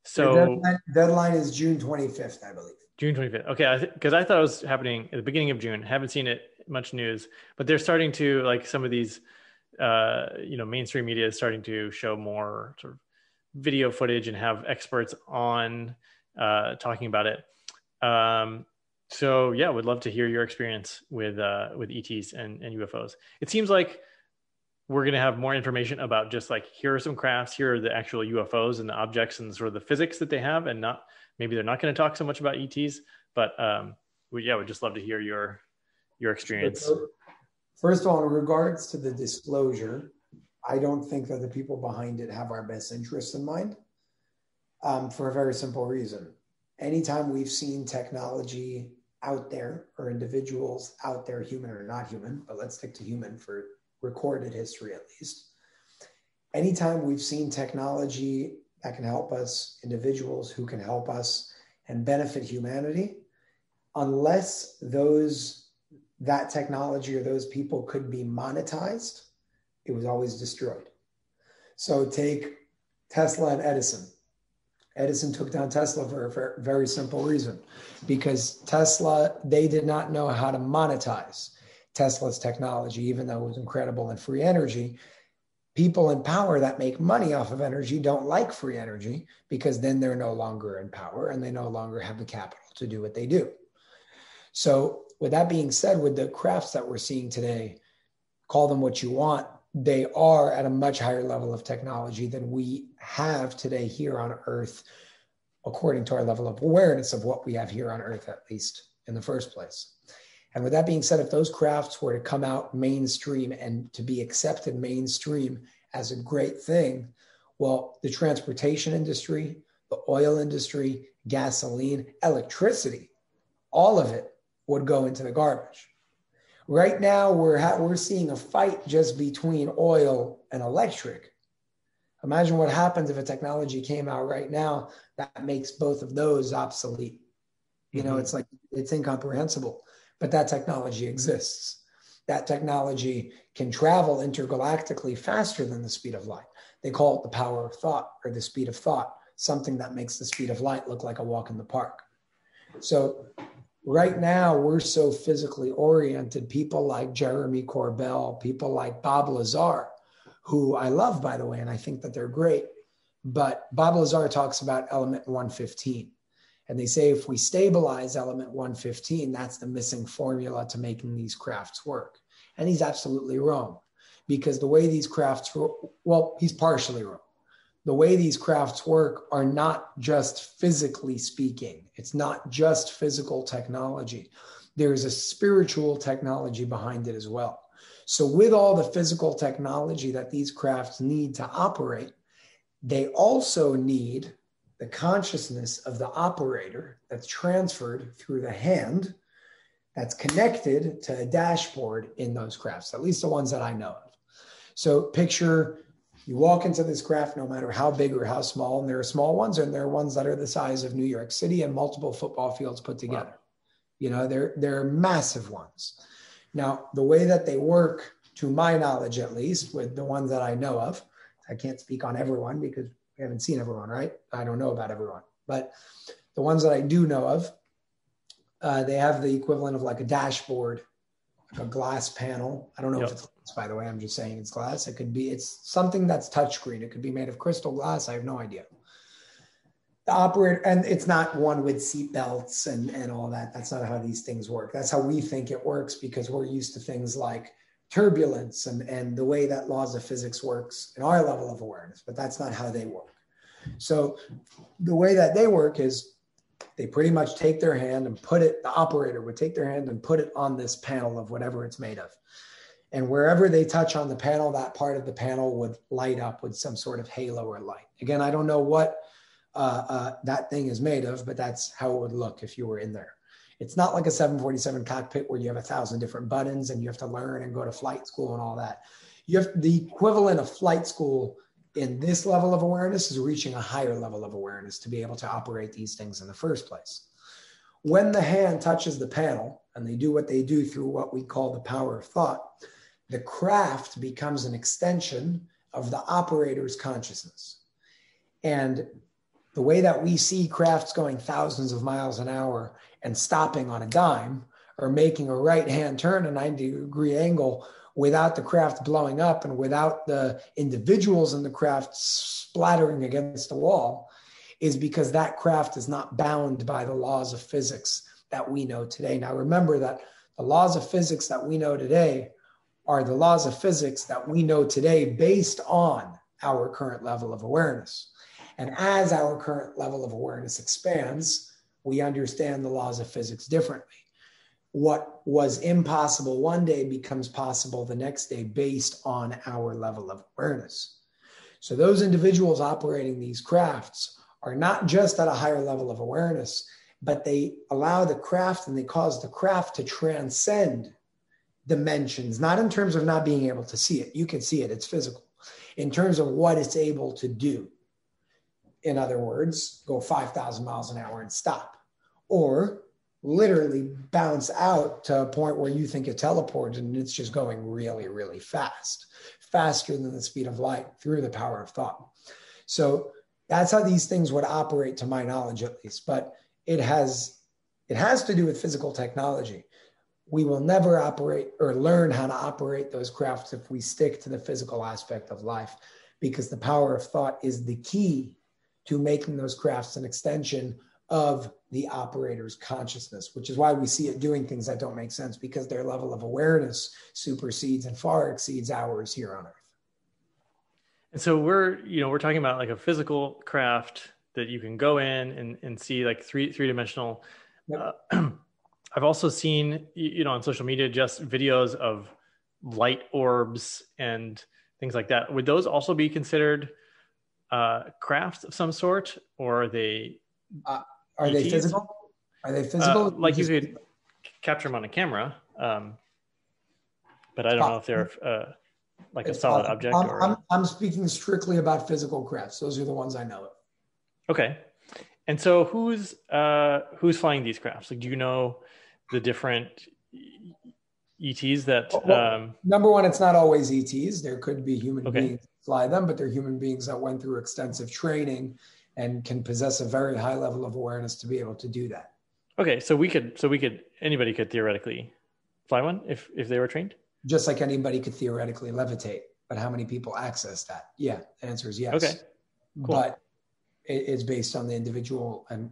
So deadline is June 25th, I believe. June 25th. Okay, because I thought it was happening at the beginning of June. Haven't seen it much news, but they're starting to, like, some of these, mainstream media is starting to show more sort of video footage and have experts on talking about it. So yeah, would love to hear your experience with ETs and UFOs. It seems like we're going to have more information about just like, here are some crafts, here are the actual UFOs and the objects and sort of the physics that they have, and maybe they're not going to talk so much about ETs, but we'd just love to hear your experience. First of all, in regards to the disclosure, I don't think that the people behind it have our best interests in mind, for a very simple reason. Anytime we've seen technology out there, or individuals out there, human or not human, but let's stick to human for recorded history at least. Anytime we've seen technology that can help us, individuals who can help us and benefit humanity, unless that technology or those people could be monetized, it was always destroyed. So take Tesla and Edison. Edison took down Tesla for a very simple reason, because Tesla, they did not know how to monetize Tesla's technology, even though it was incredible and free energy. People in power that make money off of energy don't like free energy, because then they're no longer in power and they no longer have the capital to do what they do. So with that being said, with the crafts that we're seeing today, call them what you want, they are at a much higher level of technology than we have today here on Earth, according to our level of awareness of what we have here on Earth, at least in the first place. And with that being said, if those crafts were to come out mainstream and to be accepted mainstream as a great thing, well, the transportation industry, the oil industry, gasoline, electricity, all of it would go into the garbage. Right now, we're seeing a fight just between oil and electric. Imagine what happens if a technology came out right now that makes both of those obsolete. You know, it's like, it's incomprehensible, but that technology exists. That technology can travel intergalactically faster than the speed of light. They call it the power of thought, or the speed of thought, something that makes the speed of light look like a walk in the park. So right now, we're so physically oriented. People like Jeremy Corbell, people like Bob Lazar, who I love, by the way, and I think that they're great. But Bob Lazar talks about element 115. And they say if we stabilize element 115, that's the missing formula to making these crafts work. And he's absolutely wrong, because the way these crafts, well, he's partially wrong. The way these crafts work are not just physically speaking. It's not just physical technology. There's a spiritual technology behind it as well. So with all the physical technology that these crafts need to operate, they also need the consciousness of the operator that's transferred through the hand, that's connected to a dashboard in those crafts, at least the ones that I know of. So picture you walk into this craft, no matter how big or how small, and there are small ones and there are ones that are the size of New York City and multiple football fields put together. Wow. You know, they're massive ones. Now, the way that they work, to my knowledge at least, with the ones that I know of, I can't speak on everyone because we haven't seen everyone, right? I don't know about everyone. But the ones that I do know of, they have the equivalent of like a dashboard, like a glass panel. I don't know if it's glass, by the way. I'm just saying it's glass. It could be, it's something that's touchscreen. It could be made of crystal glass. I have no idea. The operator, and it's not one with seat belts and all that. That's not how these things work. That's how we think it works, because we're used to things like turbulence and the way that laws of physics works in our level of awareness, but that's not how they work. So the way that they work is they pretty much take their hand and put it, the operator would take their hand and put it on this panel of whatever it's made of. And wherever they touch on the panel, that part of the panel would light up with some sort of halo or light. Again, I don't know what that thing is made of, but that's how it would look if you were in there. It's not like a 747 cockpit where you have 1,000 different buttons and you have to learn and go to flight school and all that. You have the equivalent of flight school in this level of awareness is reaching a higher level of awareness to be able to operate these things in the first place. When the hand touches the panel and they do what they do through what we call the power of thought, the craft becomes an extension of the operator's consciousness. And the way that we see crafts going thousands of miles an hour and stopping on a dime, or making a right-hand turn, a 90-degree angle, without the craft blowing up and without the individuals in the craft splattering against the wall, is because that craft is not bound by the laws of physics that we know today. Now, remember that the laws of physics that we know today are the laws of physics that we know today based on our current level of awareness. And as our current level of awareness expands, we understand the laws of physics differently. What was impossible one day becomes possible the next day based on our level of awareness. So those individuals operating these crafts are not just at a higher level of awareness, but they allow the craft and they cause the craft to transcend dimensions, not in terms of not being able to see it. You can see it, it's physical. In terms of what it's able to do. In other words, go 5,000 miles an hour and stop. Or literally bounce out to a point where you think it teleported and it's just going really, really fast, faster than the speed of light through the power of thought. So That's how these things would operate, to my knowledge, at least. But it has to do with physical technology. We will never operate or learn how to operate those crafts if we stick to the physical aspect of life, because the power of thought is the key to making those crafts an extension of the operator's consciousness, which is why we see it doing things that don't make sense, because their level of awareness supersedes and far exceeds ours here on Earth. And so we're talking about like a physical craft that you can go in and see, like three-dimensional. Yep. I've also seen, on social media, just videos of light orbs and things like that. Would those also be considered crafts of some sort, or are they are they physical? Are they physical? Like you could capture them on a camera, but I don't know if they're like a solid object. I'm speaking strictly about physical crafts. Those are the ones I know of. Okay. And so who's flying these crafts? Like, do you know the different ETs that? Number one, it's not always ETs. There could be human beings that fly them, but they're human beings that went through extensive training and can possess a very high level of awareness to be able to do that. Okay, so anybody could theoretically fly one if they were trained? Just like anybody could theoretically levitate, but how many people access that? Yeah, the answer is yes. Okay, cool. But it's based on the individual and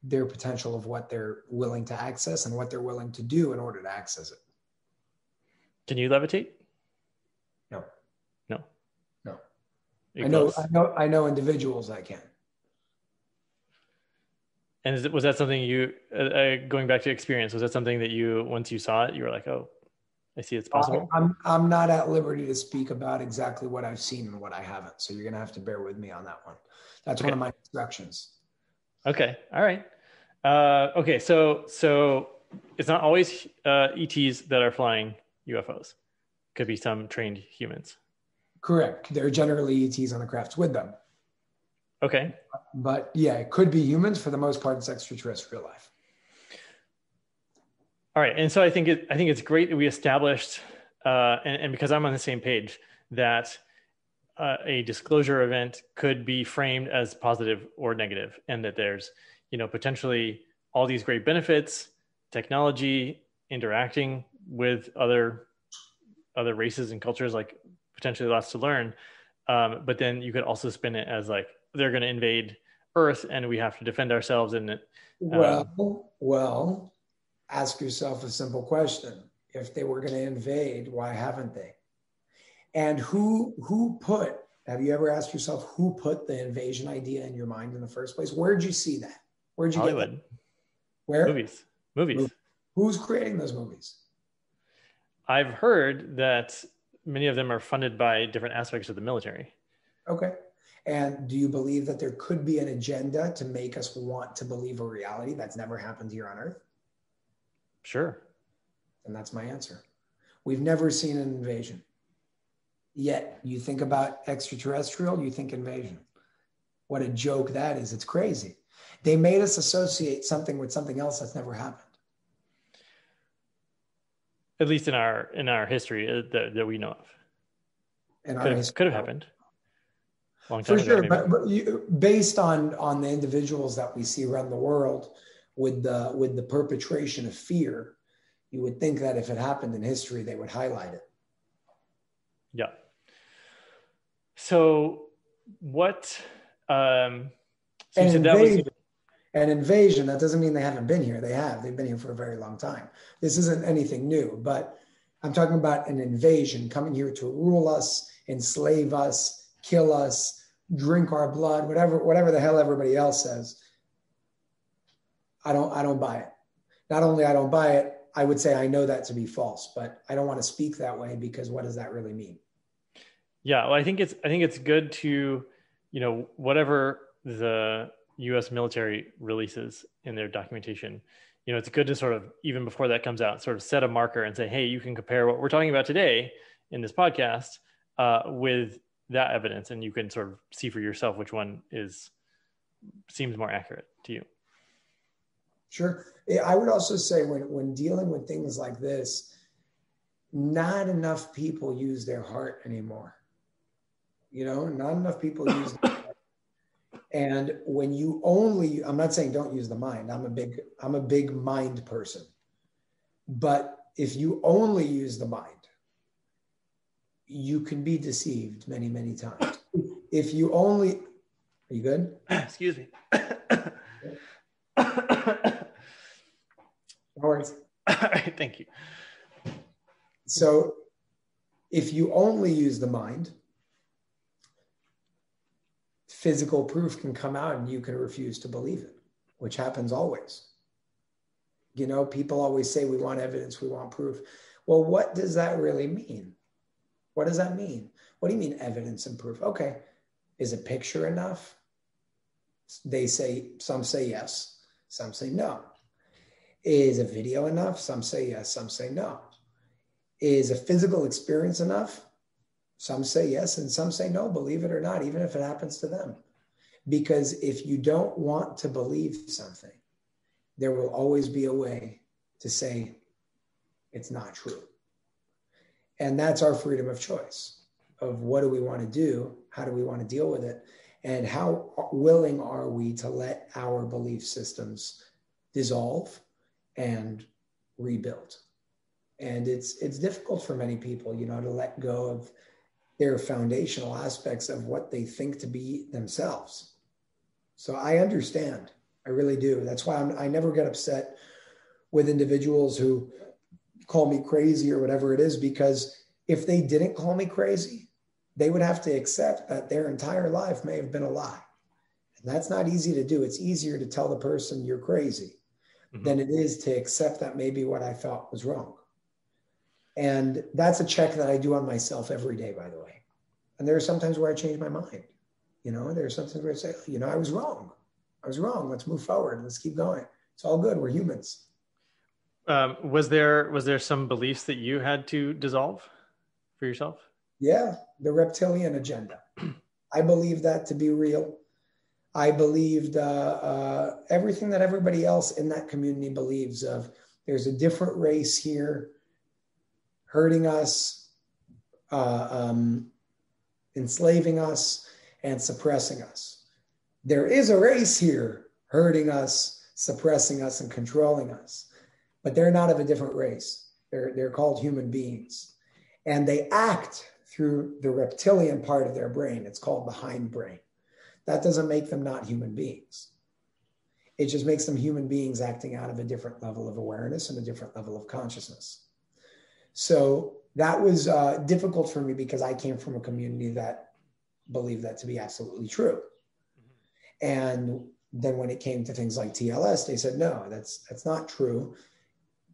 their potential of what they're willing to access and what they're willing to do in order to access it. Can you levitate? No. I know individuals that can. And was that something you, going back to experience, was that something that you, once you saw it, you were like, oh, I see it's possible? I'm not at liberty to speak about exactly what I've seen and what I haven't. So you're going to have to bear with me on that one. That's one of my instructions. Okay. All right. Okay. So it's not always ETs that are flying UFOs. Could be some trained humans. Correct. There are generally ETs on the crafts with them. Okay. But yeah, it could be humans. For the most part, it's extraterrestrial life. All right. And so I think it's great that we established, and because I'm on the same page, that a disclosure event could be framed as positive or negative, and that there's, potentially all these great benefits, technology, interacting with other races and cultures, like potentially lots to learn. But then you could also spin it as like, they're going to invade Earth and we have to defend ourselves. And well, ask yourself a simple question. If they were going to invade, why haven't they? And have you ever asked yourself who put the invasion idea in your mind in the first place? Where'd you see that? Where'd you Hollywood. Get that? Where? Movies. Who's creating those movies? I've heard that many of them are funded by different aspects of the military. Okay. And do you believe that there could be an agenda to make us want to believe a reality that's never happened here on Earth? Sure. And that's my answer. We've never seen an invasion. Yet you think about extraterrestrial, you think invasion. What a joke that is. It's crazy. They made us associate something with something else that's never happened. At least in our history that we know of. Could have happened. Long time For ago, sure, but based on the individuals that we see around the world with the perpetration of fear, you would think that if it happened in history, they would highlight it. Yeah. So what? An invasion, that doesn't mean they haven't been here. They have. They've been here for a very long time. This isn't anything new, but I'm talking about an invasion coming here to rule us, enslave us, kill us, drink our blood, whatever the hell everybody else says. I don't buy it. Not only I don't buy it, I would say I know that to be false, but I don't want to speak that way because what does that really mean? Yeah, well, I think it's good to, whatever the U.S. military releases in their documentation, it's good to sort of, even before that comes out, sort of set a marker and say, hey, you can compare what we're talking about today in this podcast with that evidence, and you can sort of see for yourself which one seems more accurate to you. Sure. I would also say when dealing with things like this, not enough people use their heart anymore. Not enough people use their heart. And when you only, I'm not saying don't use the mind. I'm a big mind person. But if you only use the mind, you can be deceived many, many times. If you only, are you good? Excuse me. No worries. All right, thank you. So if you only use the mind, physical proof can come out and you can refuse to believe it, which happens always. You know, people always say we want evidence, we want proof. Well, what does that really mean? What does that mean? What do you mean evidence and proof? Okay, is a picture enough? Some say yes, some say no. Is a video enough? Some say yes, some say no. Is a physical experience enough? Some say yes and some say no, believe it or not, even if it happens to them. Because if you don't want to believe something, there will always be a way to say it's not true. And that's our freedom of choice of what do we want to do? How do we want to deal with it? And how willing are we to let our belief systems dissolve and rebuild? And it's difficult for many people, you know, to let go of their foundational aspects of what they think to be themselves. So I understand. I really do. That's why I never get upset with individuals who call me crazy or whatever it is, because if they didn't call me crazy, they would have to accept that their entire life may have been a lie. And that's not easy to do. It's easier to tell the person you're crazy than it is to accept that maybe what I thought was wrong. And that's a check that I do on myself every day, by the way. And there are sometimes where I change my mind. You know, there are sometimes where I say, you know, I was wrong. Let's move forward. Let's keep going. It's all good. We're humans. Was there some beliefs that you had to dissolve for yourself? Yeah, the reptilian agenda. I believe that to be real. I believed everything that everybody else in that community believes of. There's a different race here hurting us, enslaving us, and suppressing us. There is a race here hurting us, suppressing us, and controlling us, but they're not of a different race. They're called human beings, and they act through the reptilian part of their brain. It's called the hindbrain. That doesn't make them not human beings. It just makes them human beings acting out of a different level of awareness and a different level of consciousness. So that was difficult for me because I came from a community that believed that to be absolutely true. And then when it came to things like TLS, they said, no, that's not true.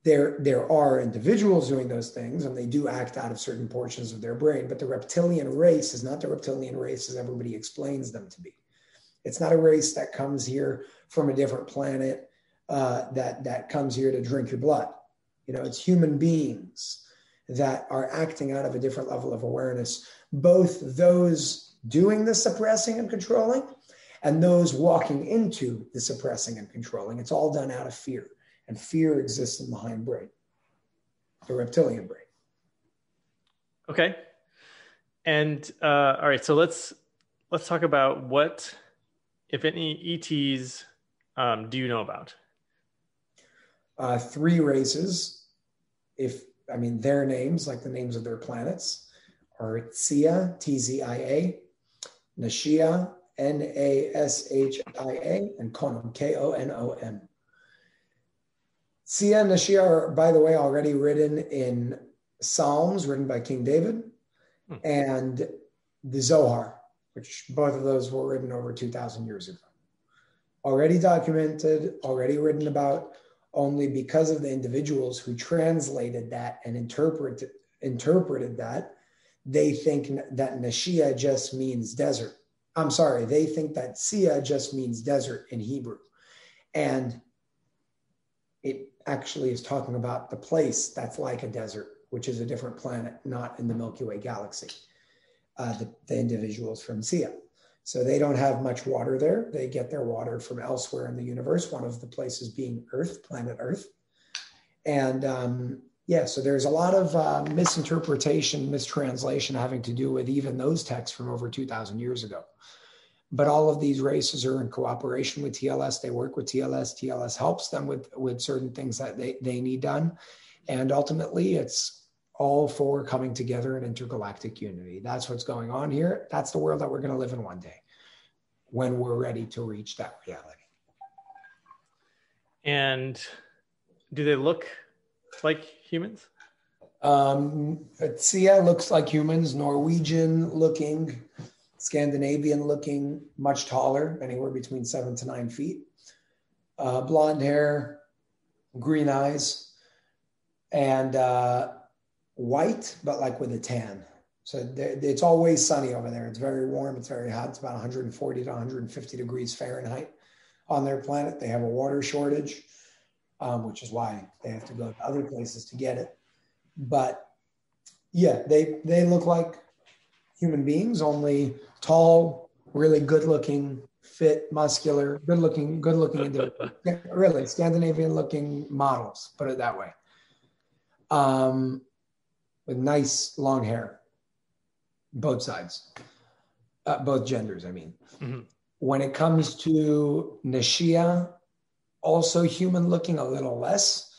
There are individuals doing those things and they do act out of certain portions of their brain, but the reptilian race is not the reptilian race as everybody explains them to be. It's not a race that comes here from a different planet that comes here to drink your blood. You know, it's human beings that are acting out of a different level of awareness, both those doing the suppressing and controlling and those walking into the suppressing and controlling. It's all done out of fear, and fear exists in the hindbrain, the reptilian brain. Okay. And all right, so let's talk about what, if any, ETs do you know about? 3 races. Their names, like the names of their planets, are Tzia, Tzia, Nashia, Nashia, and Konom, Konom. Tzia and Nashia are, by the way, already written in Psalms written by King David and the Zohar, which both of those were written over 2,000 years ago. Already documented, already written about. Only because of the individuals who translated that and interpreted that, they think that Nashia just means desert. I'm sorry, they think that Tzia just means desert in Hebrew. And it actually is talking about the place that's like a desert, which is a different planet, not in the Milky Way galaxy, the individuals from Tzia. So they don't have much water there. They get their water from elsewhere in the universe, one of the places being Earth, planet Earth. And so there's a lot of misinterpretation, mistranslation having to do with even those texts from over 2,000 years ago. But all of these races are in cooperation with TLS. They work with TLS. TLS helps them with certain things that they need done. And ultimately, it's all for coming together in intergalactic unity. That's what's going on here. That's the world that we're going to live in one day when we're ready to reach that reality. And do they look like humans? Sia looks like humans, Norwegian looking, Scandinavian looking, much taller, anywhere between 7 to 9 feet. Blonde hair, green eyes, and white, but like with a tan. So it's always sunny over there. It's very warm. It's very hot. It's about 140 to 150 degrees Fahrenheit on their planet. They have a water shortage, which is why they have to go to other places to get it. But yeah, they look like human beings, only tall, really good looking, fit, muscular, good looking individuals. Really Scandinavian looking models, put it that way. With nice long hair, both sides, both genders, I mean. Mm-hmm. When it comes to Nashia, also human looking, a little less.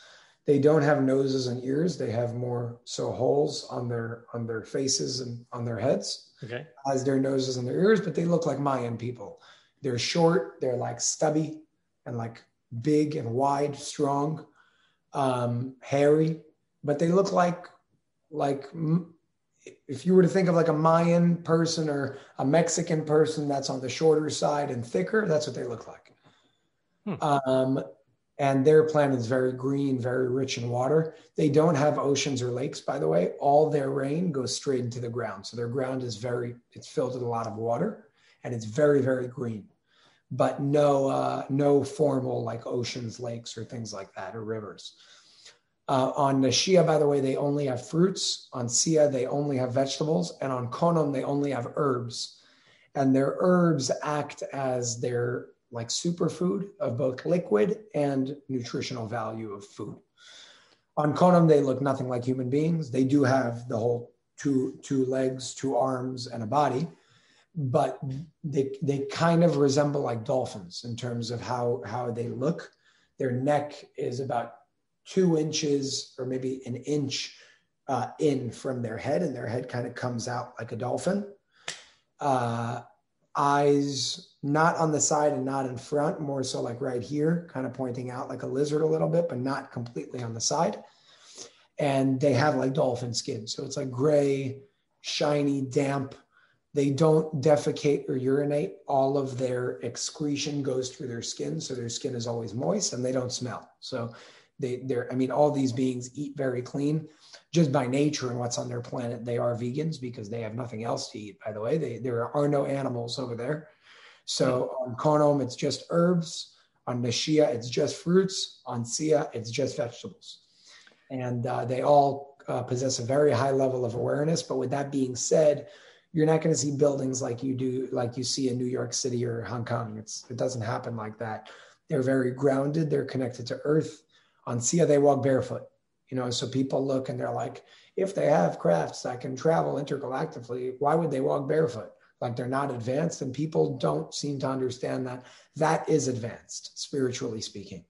They don't have noses and ears. They have more so holes on their faces and on their heads, okay, as their noses and their ears, but they look like Mayan people. They're short, they're like stubby and like big and wide, strong, hairy, but they look like if you were to think of like a Mayan person or a Mexican person that's on the shorter side and thicker, that's what they look like. And their planet is very green, very rich in water. They don't have oceans or lakes, by the way. All their rain goes straight into the ground. So their ground is it's filled with a lot of water, and it's very, very green. But no formal like oceans, lakes, or things like that, or rivers. On Nashia, by the way, they only have fruits. On Sia, they only have vegetables. And on Konom, they only have herbs. And their herbs act as their like superfood of both liquid and nutritional value of food. On Konom, they look nothing like human beings. They do have the whole two legs, 2 arms, and a body, but they kind of resemble like dolphins in terms of how they look. Their neck is about 2 inches or maybe an inch in from their head, and their head kind of comes out like a dolphin. Eyes not on the side and not in front, more so like right here, kind of pointing out like a lizard a little bit, but not completely on the side. And they have like dolphin skin. So it's like gray, shiny, damp. They don't defecate or urinate. All of their excretion goes through their skin. So their skin is always moist, and they don't smell. So all these beings eat very clean. Just by nature and what's on their planet, they are vegans because they have nothing else to eat, by the way. There are no animals over there. So on Konom, it's just herbs. On Nashia, it's just fruits. On Sia, it's just vegetables. And they all possess a very high level of awareness. But with that being said, you're not going to see buildings like you see in New York City or Hong Kong. It doesn't happen like that. They're very grounded. They're connected to earth. On Sia, they walk barefoot. So people look and they're like, if they have crafts that can travel intergalactically, why would they walk barefoot? Like they're not advanced, and people don't seem to understand that is advanced, spiritually speaking.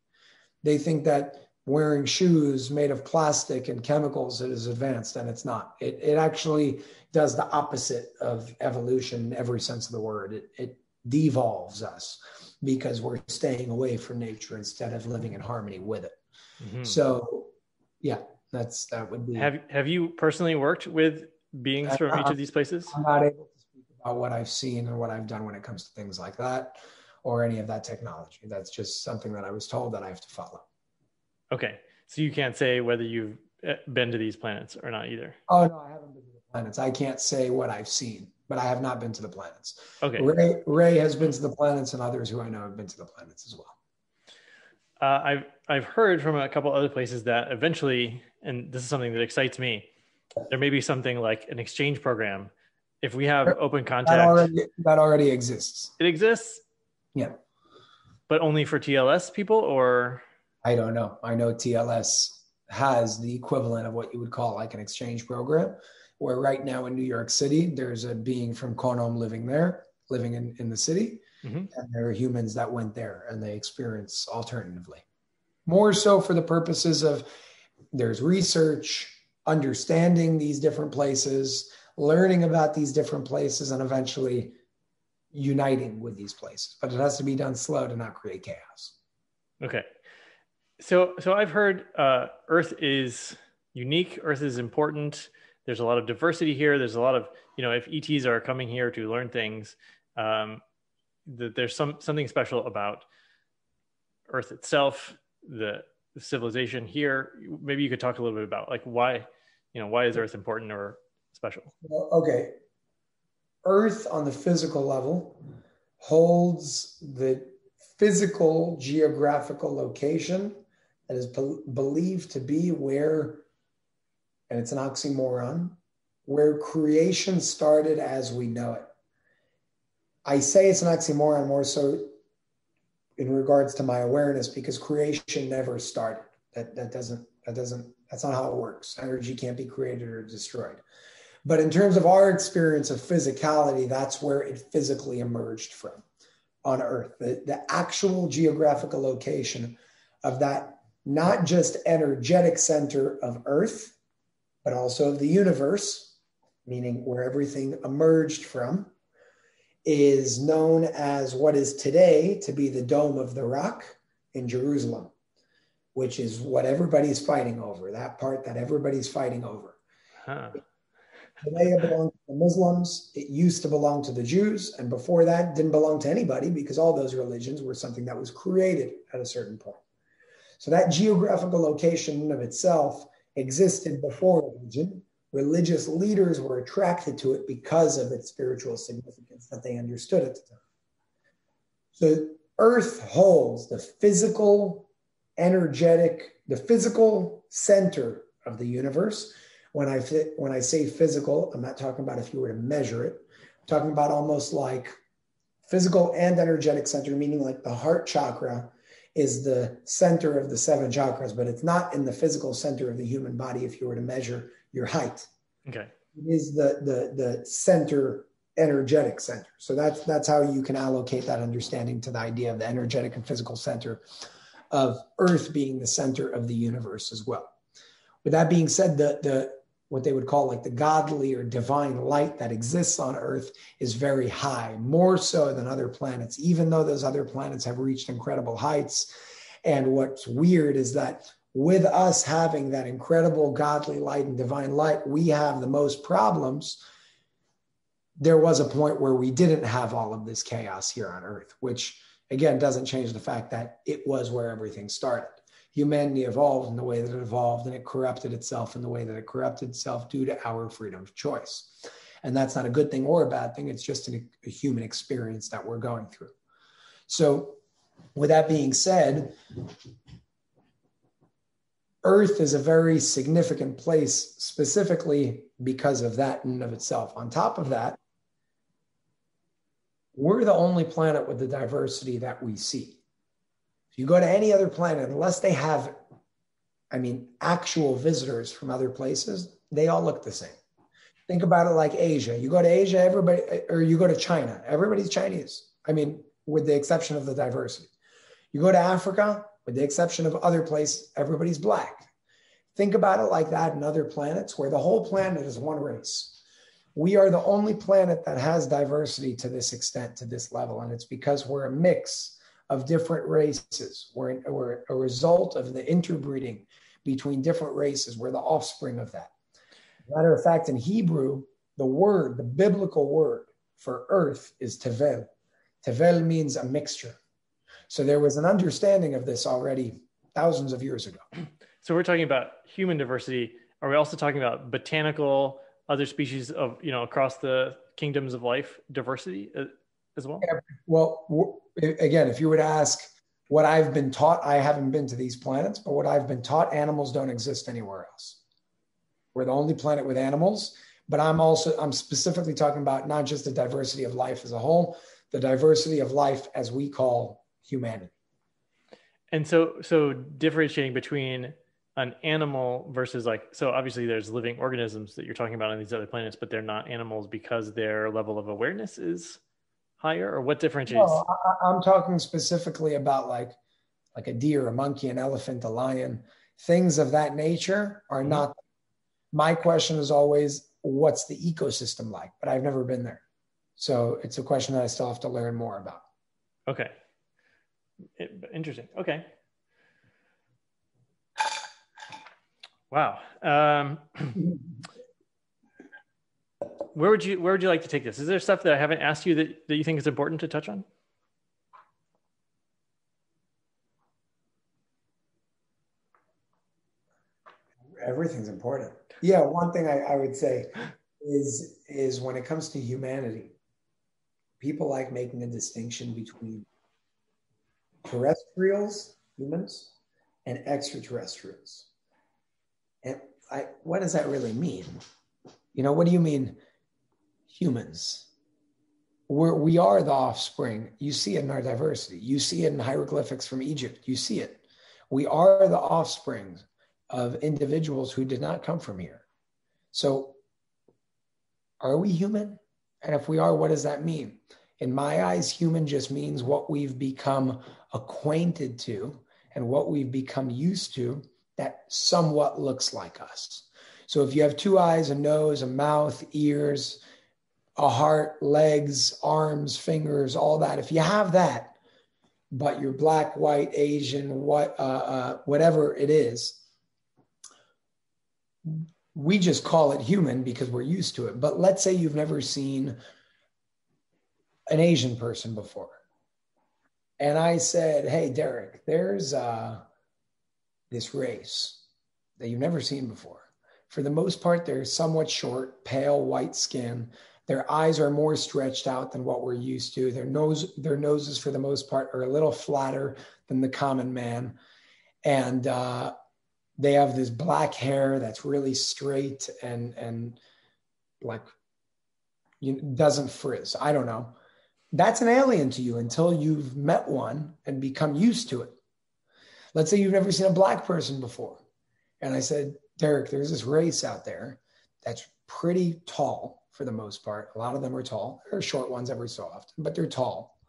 They think that wearing shoes made of plastic and chemicals is advanced, and it's not. It actually does the opposite of evolution in every sense of the word. It devolves us because we're staying away from nature instead of living in harmony with it. Mm-hmm. So yeah, that would be. Have you personally worked with beings from each of these places? I'm not able to speak about what I've seen and what I've done when it comes to things like that or any of that technology. That's just something that I was told that I have to follow. Okay. So you can't say whether you've been to these planets or not either. Oh, no, I haven't been to the planets. I can't say what I've seen, but I have not been to the planets. Okay. Ray has been to the planets, and others who I know have been to the planets as well. I've heard from a couple other places that eventually, and this is something that excites me, there may be something like an exchange program. If we have open contact, that already exists. It exists? Yeah. But only for TLS people, or? I don't know. I know TLS has the equivalent of what you would call like an exchange program, where right now in New York City, there's a being from Konom living there. living in the city, Mm-hmm. and there are humans that went there and they experience alternatively. More so for the purposes of there's research, understanding these different places, learning about these different places, and eventually uniting with these places. But it has to be done slow to not create chaos. Okay. So I've heard Earth is unique. Earth is important. There's a lot of diversity here. There's a lot of, if ETs are coming here to learn things, that there's something special about Earth itself, the civilization here. Maybe you could talk a little bit about like why is Earth important or special? Well, okay. Earth on the physical level holds the physical geographical location that is believed to be where, and it's an oxymoron, where creation started as we know it. I say it's an oxymoron more so in regards to my awareness because creation never started. That's not how it works. Energy can't be created or destroyed. But in terms of our experience of physicality, that's where it physically emerged from on Earth. The actual geographical location of that, not just energetic center of Earth, but also of the universe, meaning where everything emerged from, is known as what is today to be the Dome of the Rock in Jerusalem, which is what everybody's fighting over, that part that everybody's fighting over. Huh. Today it belongs to the Muslims. It used to belong to the Jews. And before that, didn't belong to anybody because all those religions were something that was created at a certain point. So that geographical location in of itself existed before religion. Religious leaders were attracted to it because of its spiritual significance that they understood at the time. So Earth holds the physical, energetic, the physical center of the universe. When I say physical, I'm not talking about if you were to measure it. I'm talking about almost like physical and energetic center, meaning like the heart chakra is the center of the 7 chakras, but it's not in the physical center of the human body if you were to measure your height. Okay. It is the center, energetic center. So that's how you can allocate that understanding to the idea of the energetic and physical center of Earth being the center of the universe as well. With that being said, the what they would call like the godly or divine light that exists on Earth is very high, more so than other planets, even though those other planets have reached incredible heights. And what's weird is that with us having that incredible godly light and divine light, we have the most problems. There was a point where we didn't have all of this chaos here on Earth, which again doesn't change the fact that it was where everything started. Humanity evolved in the way that it evolved, and it corrupted itself in the way that it corrupted itself due to our freedom of choice. And that's not a good thing or a bad thing. It's just a human experience that we're going through. So with that being said, Earth is a very significant place specifically because of that in and of itself. On top of that, we're the only planet with the diversity that we see. You go to any other planet, unless they have, actual visitors from other places, they all look the same. Think about it like Asia. You go to Asia, everybody, or you go to China, everybody's Chinese. With the exception of the diversity. You go to Africa, with the exception of other places, everybody's Black. Think about it like that in other planets where the whole planet is one race. We are the only planet that has diversity to this extent, to this level. And it's because we're a mix of different races. We're a result of the interbreeding between different races. We're the offspring of that. Matter of fact, in Hebrew, the biblical word for earth is tevel. Tevel means a mixture. So there was an understanding of this already thousands of years ago. So we're talking about human diversity. Are we also talking about botanical, other species of, across the kingdoms of life, diversity as well? Yeah, well, again, if you were to ask what I've been taught, I haven't been to these planets, but what I've been taught, animals don't exist anywhere else. We're the only planet with animals, but I'm specifically talking about not just the diversity of life as a whole, the diversity of life as we call humanity. And so differentiating between an animal versus so obviously there's living organisms that you're talking about on these other planets, but they're not animals because their level of awareness is higher, or what differentiates? No, I'm talking specifically about like a deer, a monkey, an elephant, a lion. Things of that nature are Mhm. not. My question is always, what's the ecosystem like? But I've never been there. So it's a question that I still have to learn more about. Okay. Interesting. Okay. Wow. Where would you like to take this? Is there stuff that I haven't asked you that you think is important to touch on? Everything's important. Yeah, one thing I would say is when it comes to humanity, people like making a distinction between terrestrials, humans, and extraterrestrials. And what does that really mean? What do you mean humans? We are the offspring. You see it in our diversity. You see it in hieroglyphics from Egypt. You see it. We are the offspring of individuals who did not come from here. So are we human? And if we are, what does that mean? In my eyes, human just means what we've become acquainted to and what we've become used to that somewhat looks like us. So if you have two eyes, a nose, a mouth, ears, a heart, legs, arms, fingers, all that, if you have that, but you're black, white, Asian, whatever it is, we just call it human because we're used to it. But let's say you've never seen an Asian person before. And I said, hey, Derek, there's this race that you've never seen before. For the most part, they're somewhat short, pale, white skin. Their eyes are more stretched out than what we're used to. Their noses, for the most part, are a little flatter than the common man. And they have this black hair that's really straight and like doesn't frizz. I don't know. That's an alien to you until you've met one and become used to it. Let's say you've never seen a black person before. And I said, Derek, there's this race out there that's pretty tall for the most part. A lot of them are tall. There are short ones every so often, but they're tall.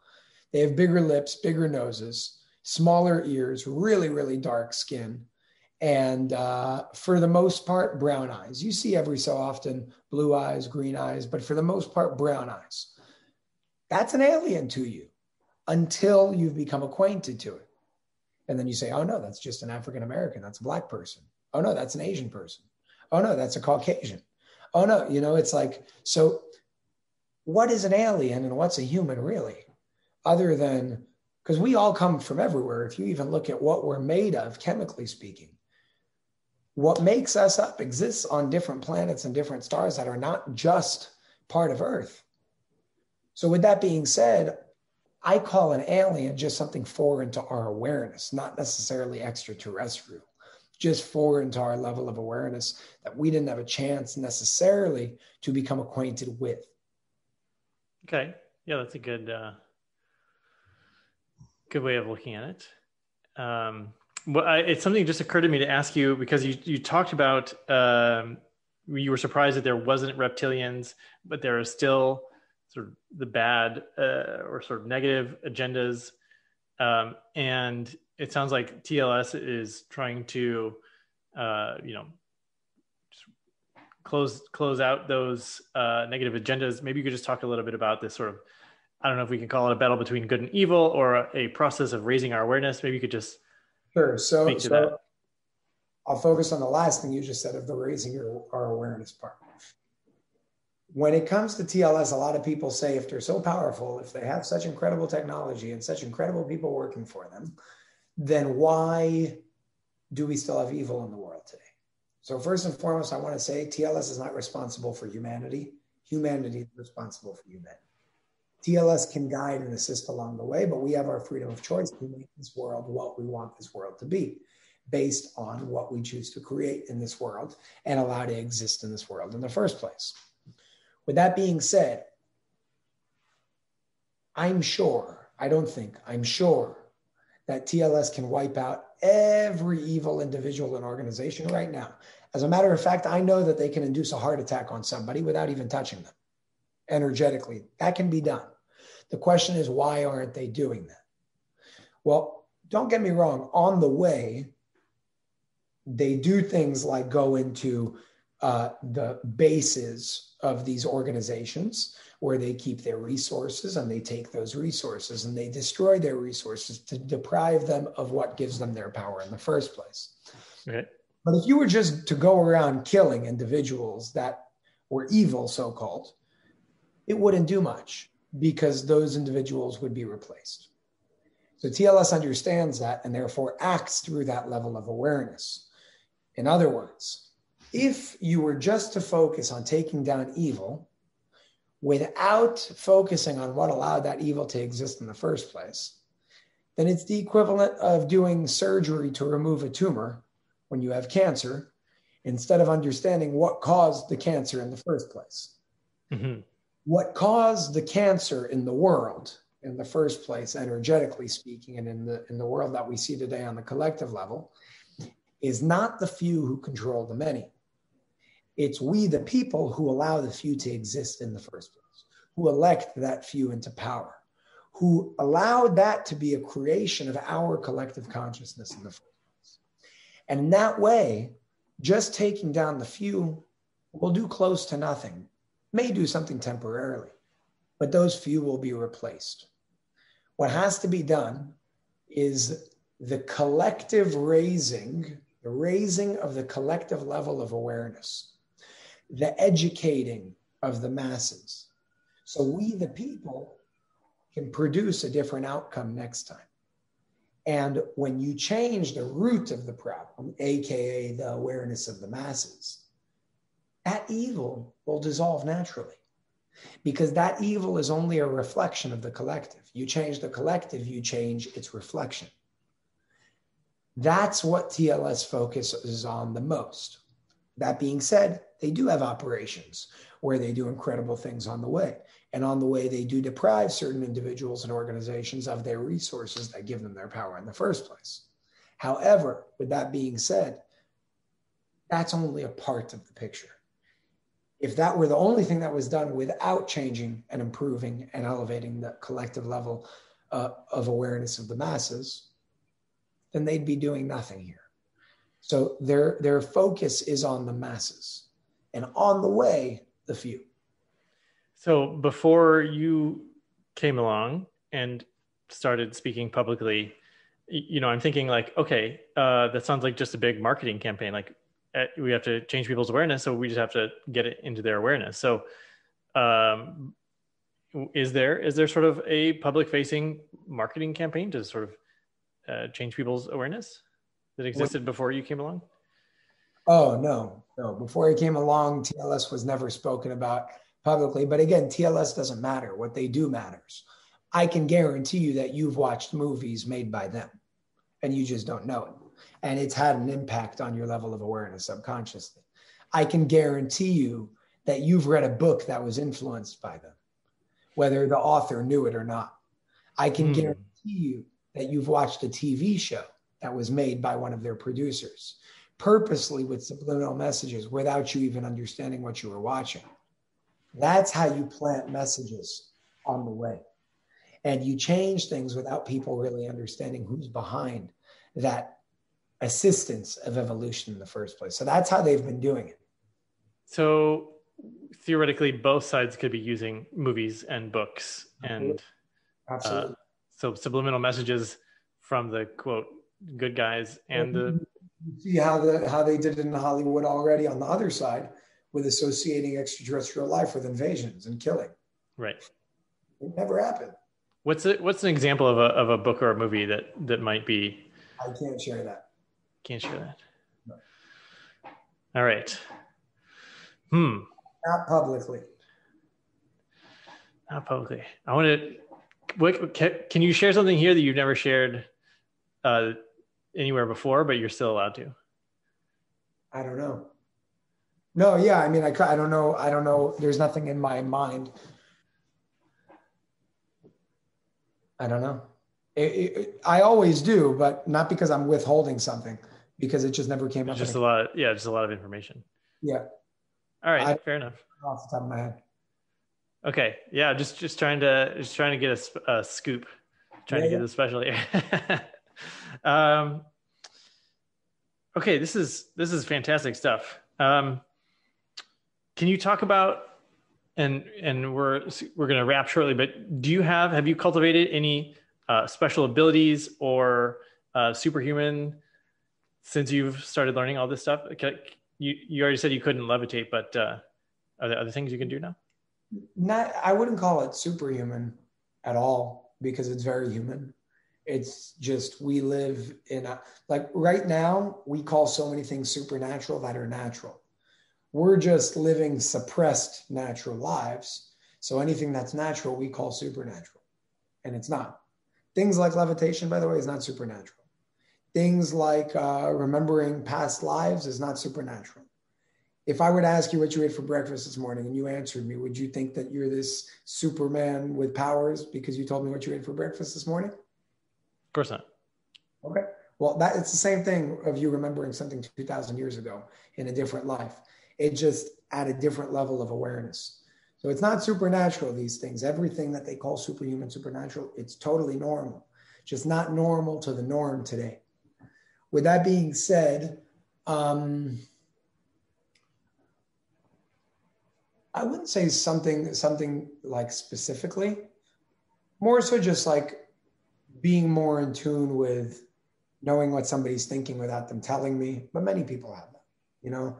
They have bigger lips, bigger noses, smaller ears, really, really dark skin. And for the most part, brown eyes. You see every so often blue eyes, green eyes, but for the most part, brown eyes. That's an alien to you until you've become acquainted to it. And then you say, oh no, that's just an African American. That's a black person. Oh no, that's an Asian person. Oh no, that's a Caucasian. Oh no, it's like, so what is an alien and what's a human really? Other than, because we all come from everywhere. If you even look at what we're made of, chemically speaking, what makes us up exists on different planets and different stars that are not just part of Earth. So with that being said, I call an alien just something foreign to our awareness, not necessarily extraterrestrial, just foreign to our level of awareness that we didn't have a chance necessarily to become acquainted with. Okay. Yeah, that's a good way of looking at it. It's something that just occurred to me to ask you because you talked about you were surprised that there wasn't reptilians, but there are still sort of the bad or sort of negative agendas. And it sounds like TLS is trying to, just close out those negative agendas. Maybe you could just talk a little bit about this sort of, I don't know if we can call it a battle between good and evil or a process of raising our awareness. Maybe you could just speak to that. I'll focus on the last thing you just said of the raising our awareness part. When it comes to TLS, a lot of people say if they're so powerful, if they have such incredible technology and such incredible people working for them, then why do we still have evil in the world today? So first and foremost, I want to say TLS is not responsible for humanity. Humanity is responsible for humanity. TLS can guide and assist along the way, but we have our freedom of choice to make this world what we want this world to be, based on what we choose to create in this world and allow to exist in this world in the first place. With that being said, I'm sure that TLS can wipe out every evil individual and organization right now. As a matter of fact, I know that they can induce a heart attack on somebody without even touching them energetically. That can be done. The question is, why aren't they doing that? Well, don't get me wrong. On the way, they do things like go into the bases of these organizations where they keep their resources, and they take those resources and they destroy their resources to deprive them of what gives them their power in the first place. Okay. But if you were just to go around killing individuals that were evil, so-called, it wouldn't do much because those individuals would be replaced. So TLS understands that and therefore acts through that level of awareness. In other words, if you were just to focus on taking down evil without focusing on what allowed that evil to exist in the first place, then it's the equivalent of doing surgery to remove a tumor when you have cancer, instead of understanding what caused the cancer in the first place. Mm-hmm. What caused the cancer in the world in the first place, energetically speaking, and in the world that we see today on the collective level, is not the few who control the many. It's we, the people, who allow the few to exist in the first place, who elect that few into power, who allowed that to be a creation of our collective consciousness in the first place. And in that way, just taking down the few will do close to nothing, may do something temporarily, but those few will be replaced. What has to be done is the collective raising, the raising of the collective level of awareness, the educating of the masses. So we, the people, can produce a different outcome next time. And when you change the root of the problem, AKA the awareness of the masses, that evil will dissolve naturally, because that evil is only a reflection of the collective. You change the collective, you change its reflection. That's what TLS focuses on the most. That being said, they do have operations where they do incredible things on the way. And on the way, they do deprive certain individuals and organizations of their resources that give them their power in the first place. However, with that being said, that's only a part of the picture. If that were the only thing that was done without changing and improving and elevating the collective level of awareness of the masses, then they'd be doing nothing here. So their focus is on the masses, and on the way, the few. So before you came along and started speaking publicly, I'm thinking like, okay, that sounds like just a big marketing campaign. Like we have to change people's awareness, so we just have to get it into their awareness. So is there sort of a public-facing marketing campaign to sort of change people's awareness that existed before you came along? Oh, no. Before I came along, TLS was never spoken about publicly. But again, TLS doesn't matter. What they do matters. I can guarantee you that you've watched movies made by them and you just don't know it. And it's had an impact on your level of awareness subconsciously. I can guarantee you that you've read a book that was influenced by them, whether the author knew it or not. I can guarantee you that you've watched a TV show that was made by one of their producers, purposely with subliminal messages without you even understanding what you were watching. That's how you plant messages on the way. And you change things without people really understanding who's behind that assistance of evolution in the first place. So that's how they've been doing it. So theoretically, both sides could be using movies and books. And Absolutely. So subliminal messages from the quote good guys and the you see how they did it in Hollywood already on the other side with associating extraterrestrial life with invasions and killing. Right. It never happened. What's an example of a book or a movie that might be? I can't share that. Can't share that. No. All right. Not publicly. Not publicly. I want to. Can you share something here that you've never shared anywhere before, but you're still allowed to? I don't know. No, yeah. I mean, I don't know. I don't know. There's nothing in my mind. I don't know. I always do, but not because I'm withholding something, because it just never came up. Just a lot. Just a lot of information. Yeah. All right. Fair enough. Off the top of my head. Okay. Yeah. Just trying to get a scoop, trying Yeah, to get yeah. the special here. um, okay. This is fantastic stuff. Can you talk about, and we're going to wrap shortly, but have you cultivated any special abilities or superhuman since you've started learning all this stuff? You already said you couldn't levitate, but are there other things you can do now? Not, I wouldn't call it superhuman at all because it's very human. It's just we live in a, like right now, we call so many things supernatural that are natural. We're just living suppressed natural lives. So anything that's natural, we call supernatural, and it's not. Things like levitation, by the way, is not supernatural. Things like remembering past lives is not supernatural. If I were to ask you what you ate for breakfast this morning and you answered me, would you think that you're this Superman with powers because you told me what you ate for breakfast this morning? Of course not. Okay. Well, that it's the same thing of you remembering something 2,000 years ago in a different life. It just at a different level of awareness. So it's not supernatural, these things. Everything that they call superhuman, supernatural, it's totally normal, just not normal to the norm today. With that being said, I wouldn't say something like specifically, more so just like being more in tune with knowing what somebody's thinking without them telling me. But many people have that, you know,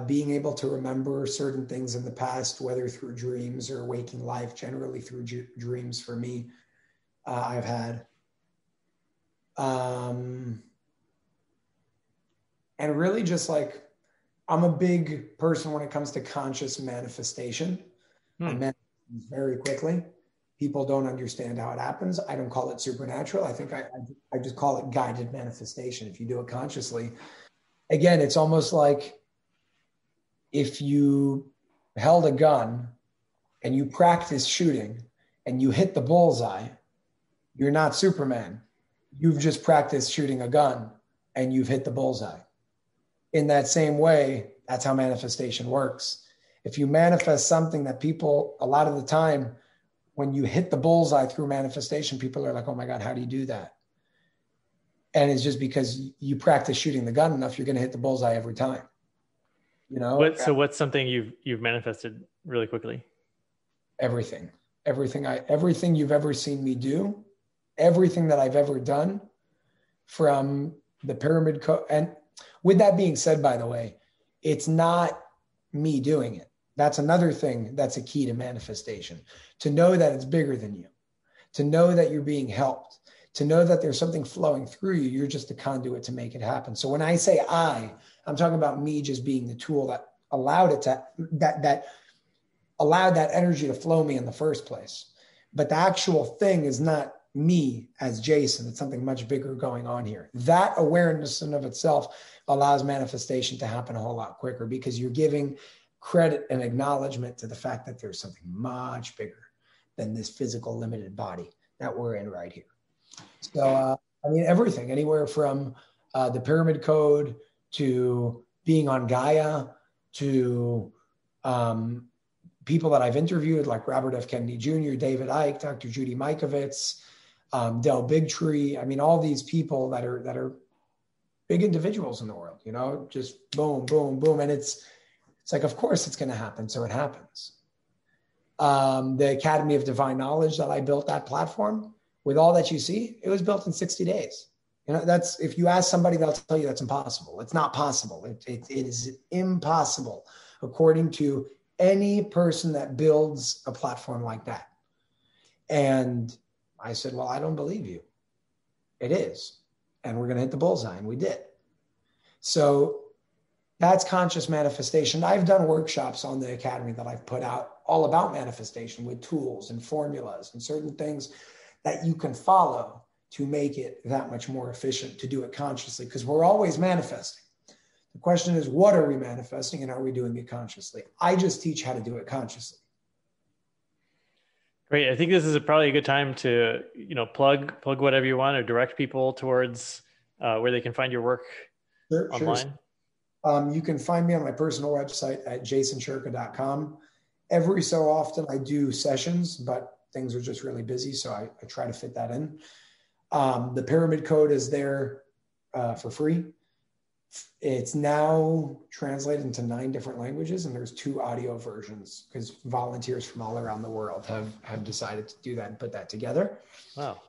being able to remember certain things in the past, whether through dreams or waking life, generally through dreams for me, I've had. And really just like, I'm a big person when it comes to conscious manifestation. I manifest very quickly. People don't understand how it happens. I don't call it supernatural. I think I just call it guided manifestation. If you do it consciously, again, it's almost like if you held a gun and you practice shooting and you hit the bullseye, you're not Superman. You've just practiced shooting a gun and you've hit the bullseye. In that same way, that's how manifestation works. If you manifest something that people, a lot of the time, when you hit the bullseye through manifestation, people are like, oh my God, how do you do that? And it's just because you practice shooting the gun enough, you're going to hit the bullseye every time. You know, What's something you've manifested really quickly? everything, everything you've ever seen me do, everything that I've ever done from the pyramid code. And with that being said, by the way, it's not me doing it. That's another thing that's a key to manifestation. To know that it's bigger than you, to know that you're being helped, to know that there's something flowing through you. You're just a conduit to make it happen. So when I say I'm talking about me just being the tool that allowed it to, that allowed that energy to flow me in the first place. But the actual thing is not me as Jason. It's something much bigger going on here. That awareness in of itself allows manifestation to happen a whole lot quicker because you're giving credit and acknowledgement to the fact that there's something much bigger than this physical limited body that we're in right here. So, I mean, everything, anywhere from the pyramid code to being on Gaia to people that I've interviewed like Robert F. Kennedy Jr., David Icke, Dr. Judy Mikovits, Del Bigtree. I mean, all these people that are big individuals in the world, you know, just boom, boom, boom. And it's like, of course it's going to happen. So it happens. The Academy of Divine Knowledge that I built, that platform, with all that you see, it was built in 60 days. You know, that's, if you ask somebody, they'll tell you that's impossible. It's not possible. It is impossible according to any person that builds a platform like that. And I said, well, I don't believe you. It is. And we're going to hit the bullseye. And we did. So that's conscious manifestation. I've done workshops on the Academy that I've put out all about manifestation with tools and formulas and certain things that you can follow to make it that much more efficient to do it consciously, because we're always manifesting. The question is, what are we manifesting and are we doing it consciously? I just teach how to do it consciously. Great. I think this is probably a good time to, plug whatever you want or direct people towards where they can find your work online. Sure. You can find me on my personal website at jasonshurka.com. Every so often I do sessions, but things are just really busy. So I try to fit that in. The pyramid code is there for free. It's now translated into 9 different languages, and there's 2 audio versions because volunteers from all around the world have decided to do that and put that together. Wow.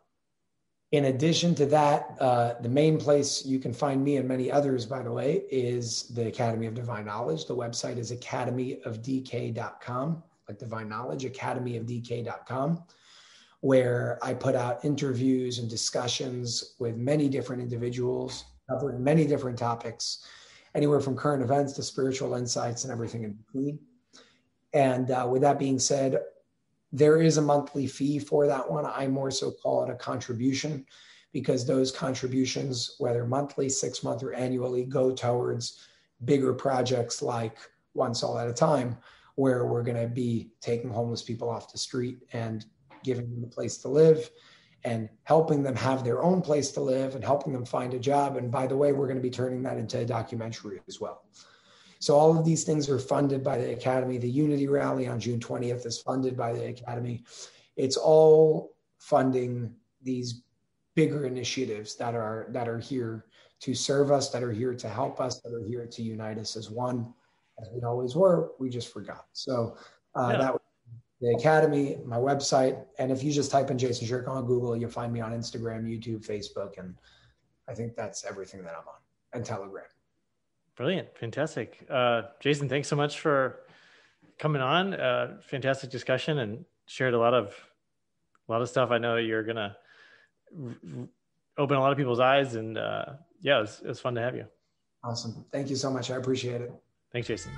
In addition to that, the main place you can find me and many others, by the way, is the Academy of Divine Knowledge. The website is academyofdk.com, like divine knowledge, academyofdk.com, where I put out interviews and discussions with many different individuals covering many different topics, anywhere from current events to spiritual insights and everything in between. And with that being said, there is a monthly fee for that one. I more so call it a contribution because those contributions, whether monthly, 6-month, or annually, go towards bigger projects like One Soul at a Time, where we're going to be taking homeless people off the street and giving them a place to live and helping them have their own place to live and helping them find a job. And by the way, we're going to be turning that into a documentary as well. So all of these things are funded by the Academy. The Unity Rally on June 20th is funded by the Academy. It's all funding these bigger initiatives that are here to serve us, that are here to help us, that are here to unite us as one, as we always were. We just forgot. So that was the Academy, my website. And if you just type in Jason Shurka on Google, you'll find me on Instagram, YouTube, Facebook. And I think that's everything that I'm on, and Telegram. Brilliant. Fantastic. Jason, thanks so much for coming on. Fantastic discussion, and shared a lot of stuff. I know you're going to open a lot of people's eyes, and it was fun to have you. Awesome. Thank you so much. I appreciate it. Thanks, Jason.